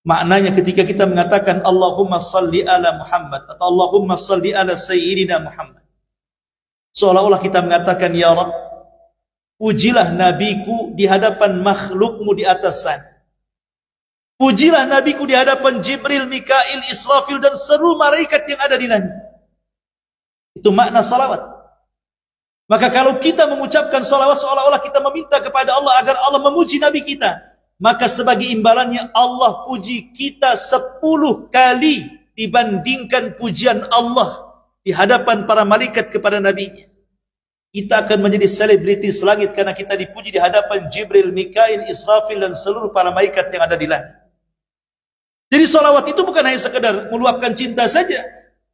Maknanya ketika kita mengatakan Allahumma salli ala Muhammad atau Allahumma salli ala Sayyidina Muhammad, seolah-olah kita mengatakan, ya Rabb, pujilah nabiku di hadapan makhlukmu di atas sana. Pujilah nabiku di hadapan Jibril, Mikail, Israfil dan seluruh malaikat yang ada di langit. Itu makna salawat. Maka kalau kita mengucapkan salawat, seolah-olah kita meminta kepada Allah agar Allah memuji Nabi kita. Maka sebagai imbalannya Allah puji kita 10 kali dibandingkan pujian Allah di hadapan para malaikat kepada Nabi-Nya. Kita akan menjadi selebritis langit karena kita dipuji di hadapan Jibril, Mikail, Israfil dan seluruh para malaikat yang ada di langit. Jadi salawat itu bukan hanya sekedar meluapkan cinta saja,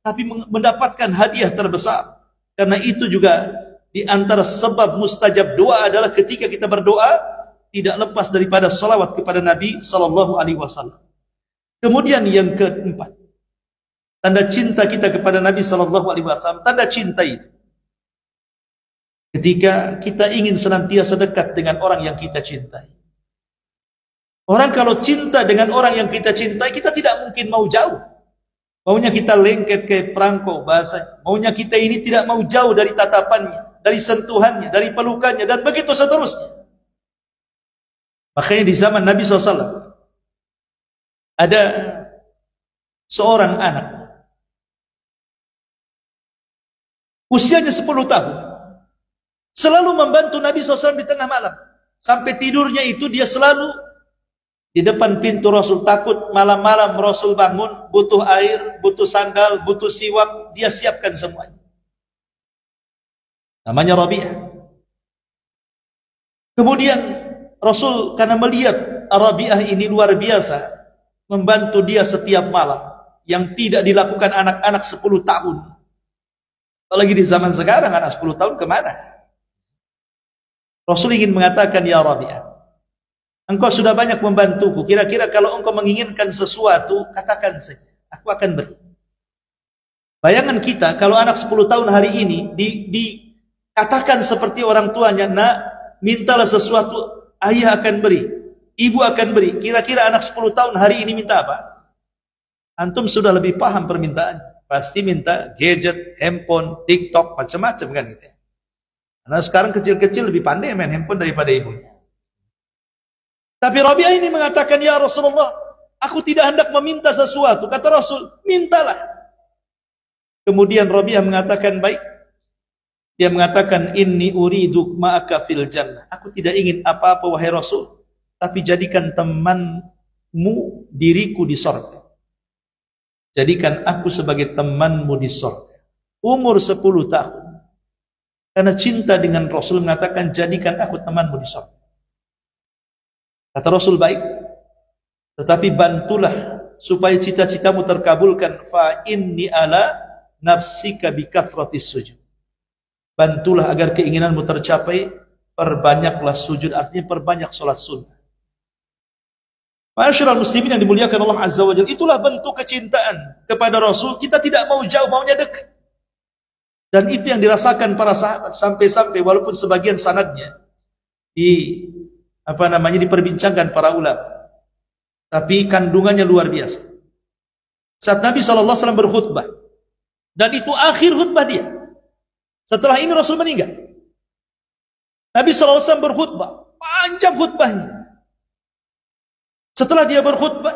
tapi mendapatkan hadiah terbesar. Karena itu juga di antara sebab mustajab doa adalah ketika kita berdoa tidak lepas daripada salawat kepada Nabi SAW. Kemudian yang keempat, tanda cinta kita kepada Nabi SAW, tanda cinta itu ketika kita ingin senantiasa dekat dengan orang yang kita cintai. Orang kalau cinta dengan orang yang kita cintai, kita tidak mungkin mau jauh. Maunya kita lengket kayak perangko bahasanya. Maunya kita ini tidak mau jauh dari tatapannya, dari sentuhannya, dari pelukannya, dan begitu seterusnya. Makanya di zaman Nabi SAW ada seorang anak, usianya 10 tahun, selalu membantu Nabi SAW di tengah malam. Sampai tidurnya itu dia selalu di depan pintu Rasul. Takut malam-malam Rasul bangun, butuh air, butuh sandal, butuh siwak, dia siapkan semuanya. Namanya Rabi'ah. Kemudian Rasul karena melihat Rabi'ah ini luar biasa, membantu dia setiap malam, yang tidak dilakukan anak-anak 10 tahun. Apalagi di zaman sekarang, anak 10 tahun kemana? Rasul ingin mengatakan, ya Rabi'ah, engkau sudah banyak membantuku. Kira-kira kalau engkau menginginkan sesuatu, katakan saja, aku akan beri. Bayangan kita, kalau anak 10 tahun hari ini dikatakan seperti orang tuanya, nak, mintalah sesuatu, ayah akan beri, ibu akan beri. Kira-kira anak 10 tahun hari ini minta apa? Antum sudah lebih paham permintaannya. Pasti minta gadget, handphone, TikTok, macam-macam kan gitu ya. Karena sekarang kecil-kecil lebih pandai main handphone daripada ibunya. Tapi Rabi'ah ini mengatakan, ya Rasulullah, aku tidak hendak meminta sesuatu. Kata Rasul, mintalah. Kemudian Rabi'ah mengatakan, baik. Dia mengatakan, inni uridu ma'aka fil jannah. Aku tidak ingin apa-apa wahai Rasul, tapi jadikan temanmu diriku di sorga. Jadikan aku sebagai temanmu di sorga. Umur 10 tahun. Karena cinta dengan Rasul mengatakan, jadikan aku temanmu di sorga. Kata Rasul, baik, tetapi bantulah supaya cita-citamu terkabulkan. Fa inni ala nafsika bi kathratis sujud. Bantulah agar keinginanmu tercapai, perbanyaklah sujud, artinya perbanyak salat sunnah. Ma'asyiral muslimin yang dimuliakan Allah Azza wa Jalla, itulah bentuk kecintaan kepada Rasul. Kita tidak mau jauh, maunya dekat. Dan itu yang dirasakan para sahabat, sampai-sampai walaupun sebagian sanadnya diperbincangkan para ulama, tapi kandungannya luar biasa. Saat Nabi SAW berkhutbah, dan itu akhir khutbah dia. Setelah ini Rasul meninggal. Nabi SAW berkhutbah, panjang khutbahnya. Setelah dia berkhutbah,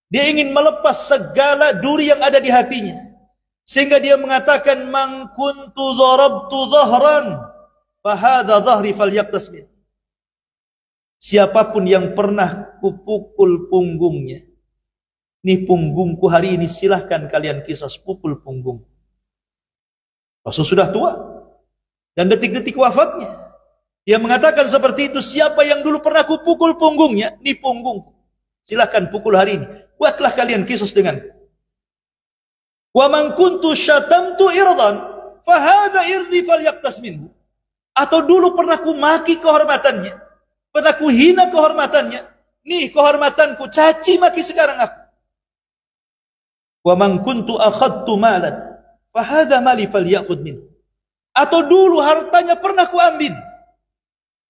dia ingin melepas segala duri yang ada di hatinya. Sehingga dia mengatakan, man kuntu dharabtu dhahran, fahadha dhahri falyaqtas min. Siapapun yang pernah kupukul punggungnya, ini punggungku hari ini, silahkan kalian kisos pukul punggung. Rasul sudah tua dan detik-detik wafatnya, dia mengatakan seperti itu. Siapa yang dulu pernah kupukul punggungnya, ini punggungku, silahkan pukul hari ini, buatlah kalian kisos denganku. Wa man kuntu syatamtu irdan, fahadha irdi falyaqtas minhu. Atau dulu pernah ku maki kehormatannya, pernah ku hina kehormatannya, nih kehormatanku, caci maki sekarang aku. Wa man kuntu akhadtu malan, fahadha mali falyaqud minhu. Atau dulu hartanya pernah ku ambil,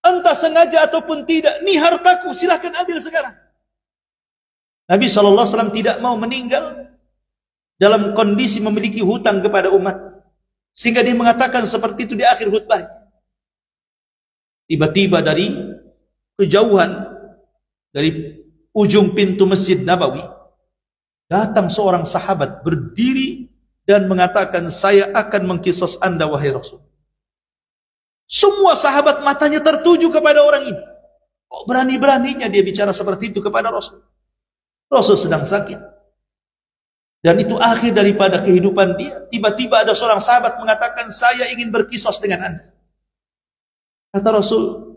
entah sengaja ataupun tidak, nih hartaku, silahkan ambil sekarang. Nabi SAW tidak mau meninggal dalam kondisi memiliki hutang kepada umat, sehingga dia mengatakan seperti itu di akhir khutbahnya. Tiba-tiba dari kejauhan, dari ujung pintu Masjid Nabawi, datang seorang sahabat berdiri dan mengatakan, saya akan mengkisos anda wahai Rasul. Semua sahabat matanya tertuju kepada orang ini. Kok berani-beraninya dia bicara seperti itu kepada Rasul? Rasul sedang sakit. Dan itu akhir daripada kehidupan dia. Tiba-tiba ada seorang sahabat mengatakan, saya ingin berkisos dengan anda. Kata Rasul,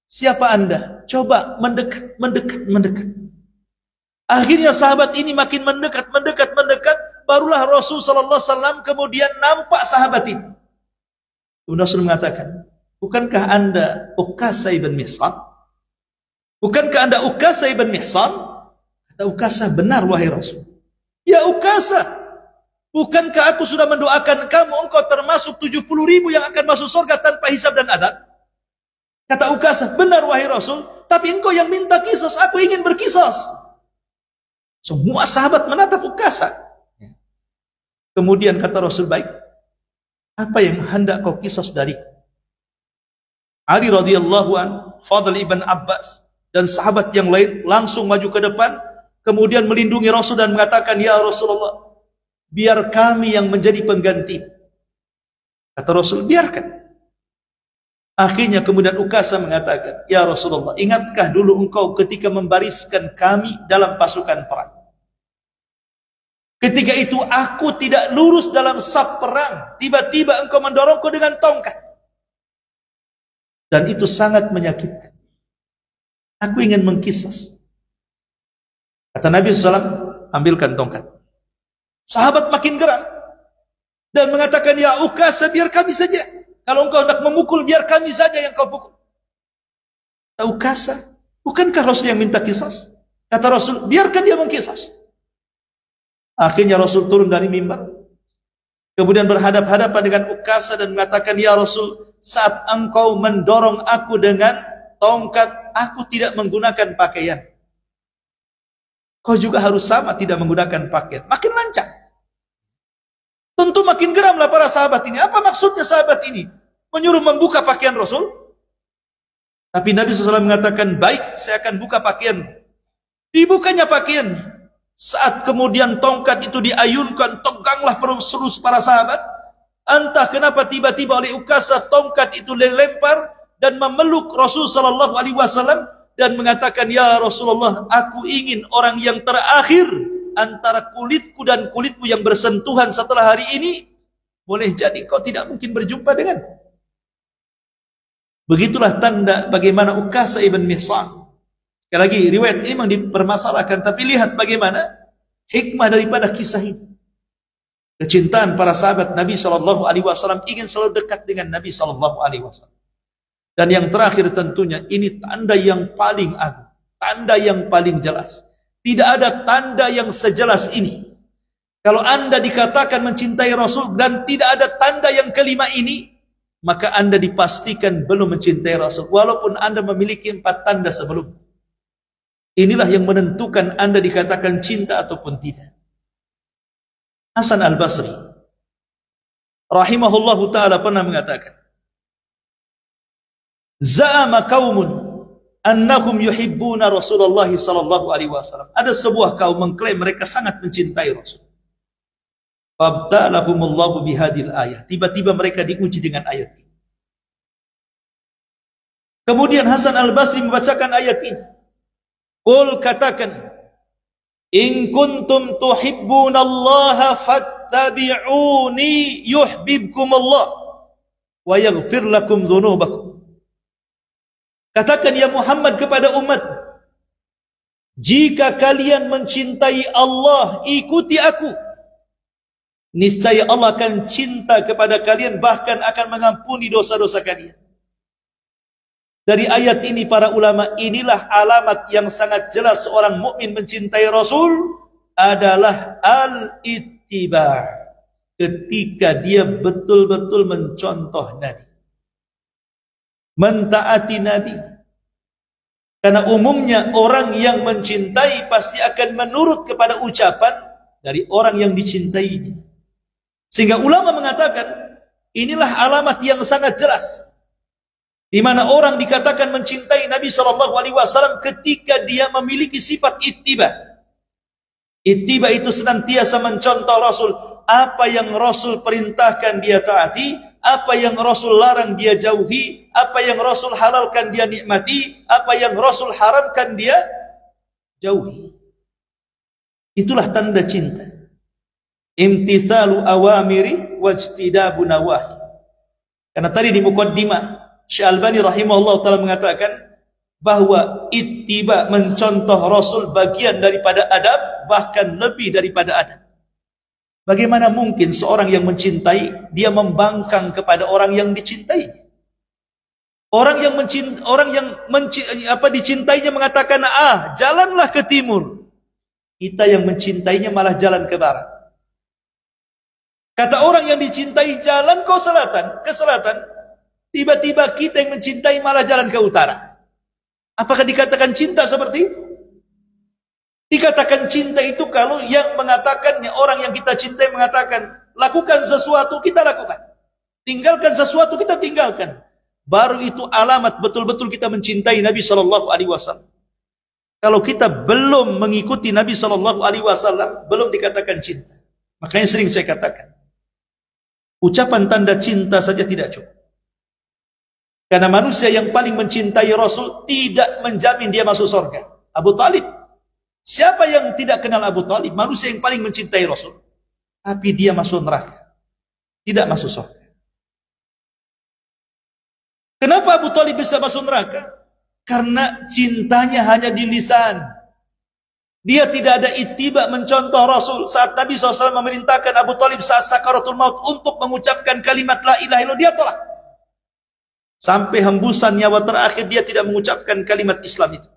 siapa anda? Coba mendekat. Akhirnya sahabat ini makin mendekat. Barulah Rasul SAW kemudian nampak sahabat itu. Rasul mengatakan, bukankah anda Ukasah ibn Mihsan? Bukankah anda Ukasah ibn Mihsan? Kata Ukasah, benar wahai Rasul. Ya Ukasah, Bukankah aku sudah mendoakan kamu, engkau termasuk 70.000 yang akan masuk surga tanpa hisab dan adab? Kata Ukasah, benar wahai Rasul, tapi engkau yang minta kisos, aku ingin berkisos. Semua sahabat menatap Ukasah. Kemudian kata Rasul, baik, apa yang hendak kau kisos dariku? Ali radhiyallahu an, Fadl ibn Abbas, dan sahabat yang lain langsung maju ke depan, kemudian melindungi Rasul dan mengatakan, ya Rasulullah, biar kami yang menjadi pengganti. Kata Rasul, biarkan. Akhirnya kemudian Ukasah mengatakan, ya Rasulullah, ingatkah dulu engkau ketika membariskan kami dalam pasukan perang? Ketika itu aku tidak lurus dalam saf perang, tiba-tiba engkau mendorongku dengan tongkat. Dan itu sangat menyakitkan. Aku ingin mengkisos. Kata Nabi SAW, ambilkan tongkat. Sahabat makin geram dan mengatakan, ya Ukasah, biar kami saja. Kalau engkau hendak memukul, biar kami saja yang kau pukul. Kata Ukasah, bukankah Rasul yang minta kisos? Kata Rasul, biarkan dia mengkisos. Akhirnya Rasul turun dari mimbar, kemudian berhadap-hadapan dengan Ukasah dan mengatakan, ya Rasul, saat engkau mendorong aku dengan tongkat, aku tidak menggunakan pakaian. Kau juga harus sama, tidak menggunakan pakaian. Makin lancang. Tentu makin geramlah para sahabat ini. Apa maksudnya sahabat ini? Menyuruh membuka pakaian Rasul? Tapi Nabi SAW mengatakan, baik, saya akan buka pakaian. Dibukanya pakaian. Saat kemudian tongkat itu diayunkan, teganglah perus para sahabat. Entah kenapa tiba-tiba oleh Ukasah tongkat itu dilempar dan memeluk Rasul SAW dan mengatakan, ya Rasulullah, aku ingin orang yang terakhir antara kulitku dan kulitmu yang bersentuhan setelah hari ini. Boleh jadi kau tidak mungkin berjumpa dengan. Begitulah tanda bagaimana Ukasah ibn Mihsan. Sekali lagi, riwayat ini memang dipermasalahkan, tapi lihat bagaimana hikmah daripada kisah ini. Kecintaan para sahabat Nabi SAW ingin selalu dekat dengan Nabi SAW. Dan yang terakhir tentunya, ini tanda yang paling agung, tanda yang paling jelas. Tidak ada tanda yang sejelas ini. Kalau Anda dikatakan mencintai Rasul dan tidak ada tanda yang kelima ini, maka Anda dipastikan belum mencintai Rasul, walaupun Anda memiliki 4 tanda sebelum. Inilah yang menentukan Anda dikatakan cinta ataupun tidak. Hasan al-Basri rahimahullahu ta'ala pernah mengatakan, za'ama qaumun annahum yuhibbuna Rasulullah sallallahu alaihi wasallam. Ada sebuah kaum mengklaim mereka sangat mencintai Rasul. Fabtalahumullahu bihadil ayah. Tiba-tiba mereka diuji dengan ayat ini. Kemudian Hasan al-Basri membacakan ayat ini. Qul, katakan, in kuntum tuhibbunallaha fattabi'uni yuhibbukumullah wa yaghfir lakum dzunubakum. Katakan ya Muhammad kepada umat, jika kalian mencintai Allah, ikuti aku. Niscaya Allah akan cinta kepada kalian, bahkan akan mengampuni dosa-dosa kalian. Dari ayat ini para ulama, inilah alamat yang sangat jelas seorang mukmin mencintai Rasul adalah al-ittiba. Ketika dia betul-betul mencontoh Nabi, mentaati Nabi. Karena umumnya orang yang mencintai pasti akan menurut kepada ucapan dari orang yang dicintainya. Sehingga ulama mengatakan inilah alamat yang sangat jelas di mana orang dikatakan mencintai Nabi SAW ketika dia memiliki sifat ittiba. Ittiba itu senantiasa mencontoh Rasul. Apa yang Rasul perintahkan dia taati, apa yang Rasul larang dia jauhi, apa yang Rasul halalkan dia nikmati, apa yang Rasul haramkan dia jauhi. Itulah tanda cinta. Imtithalu awamiri wajtidabu nawahi. Karena tadi di muqaddimah Syekh Albani rahimahullah ta'ala mengatakan bahwa ittiba mencontoh Rasul bagian daripada adab, bahkan lebih daripada adab. Bagaimana mungkin seorang yang mencintai dia membangkang kepada orang yang dicintai? Orang yang dicintainya mengatakan, jalanlah ke timur. Kita yang mencintainya malah jalan ke barat. Kata orang yang dicintai jalan ke selatan. Tiba-tiba kita yang mencintai malah jalan ke utara. Apakah dikatakan cinta seperti itu? Dikatakan cinta itu kalau yang mengatakannya, orang yang kita cintai mengatakan, lakukan sesuatu, kita lakukan. Tinggalkan sesuatu, kita tinggalkan. Baru itu alamat betul-betul kita mencintai Nabi SAW. Kalau kita belum mengikuti Nabi SAW, belum dikatakan cinta. Makanya sering saya katakan, ucapan tanda cinta saja tidak cukup. Karena manusia yang paling mencintai Rasul tidak menjamin dia masuk surga. Abu Talib. Siapa yang tidak kenal Abu Talib? Manusia yang paling mencintai Rasul. Tapi dia masuk neraka. Tidak masuk surga. Kenapa Abu Talib bisa masuk neraka? Karena cintanya hanya di lisan. Dia tidak ada ittiba mencontoh Rasul. Saat Nabi SAW memerintahkan Abu Talib saat sakaratul maut untuk mengucapkan kalimat la ilaha illallah, dia tolak. Sampai hembusan nyawa terakhir dia tidak mengucapkan kalimat Islam itu.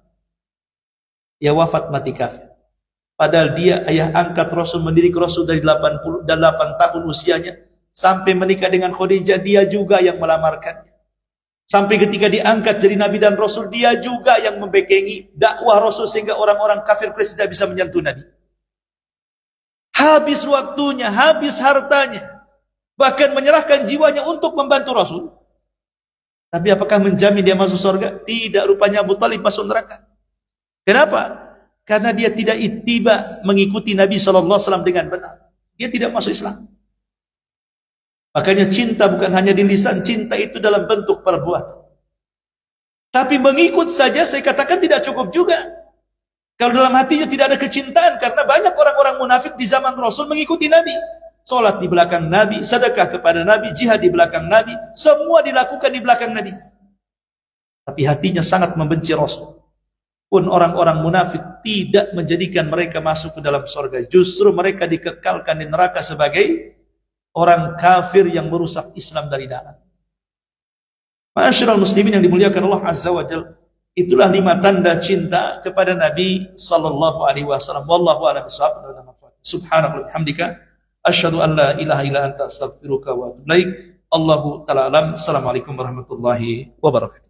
Dia wafat mati kafir. Padahal dia ayah angkat Rasul, mendidik Rasul dari 8 tahun usianya. Sampai menikah dengan Khadijah, dia juga yang melamarkannya. Sampai ketika diangkat jadi Nabi dan Rasul, dia juga yang membekengi dakwah Rasul sehingga orang-orang kafir Quraisy tidak bisa menyentuh Nabi. Habis waktunya, habis hartanya. Bahkan menyerahkan jiwanya untuk membantu Rasul. Tapi apakah menjamin dia masuk surga? Tidak, rupanya Abu Talib masuk neraka. Kenapa? Karena dia tidak ittiba mengikuti Nabi SAW dengan benar. Dia tidak masuk Islam. Makanya cinta bukan hanya di lisan, cinta itu dalam bentuk perbuatan. Tapi mengikut saja saya katakan tidak cukup juga. Kalau dalam hatinya tidak ada kecintaan, karena banyak orang-orang munafik di zaman Rasul mengikuti Nabi. Salat di belakang Nabi, sedekah kepada Nabi, jihad di belakang Nabi, semua dilakukan di belakang Nabi. Tapi hatinya sangat membenci Rasul. Pun orang-orang munafik tidak menjadikan mereka masuk ke dalam surga. Justru mereka dikekalkan di neraka sebagai orang kafir yang merusak Islam dari dalam. Ma'asyiral muslimin yang dimuliakan Allah Azza wa Jalla, itulah 5 tanda cinta kepada Nabi sallallahu alaihi wasallam. Wallahu a'lam bishawab. Subhanallah hamdika asyhadu an la ilaha illa anta astaghfiruka wa atubu ilaik. Allahu ta'ala alam. Assalamualaikum warahmatullahi wabarakatuh.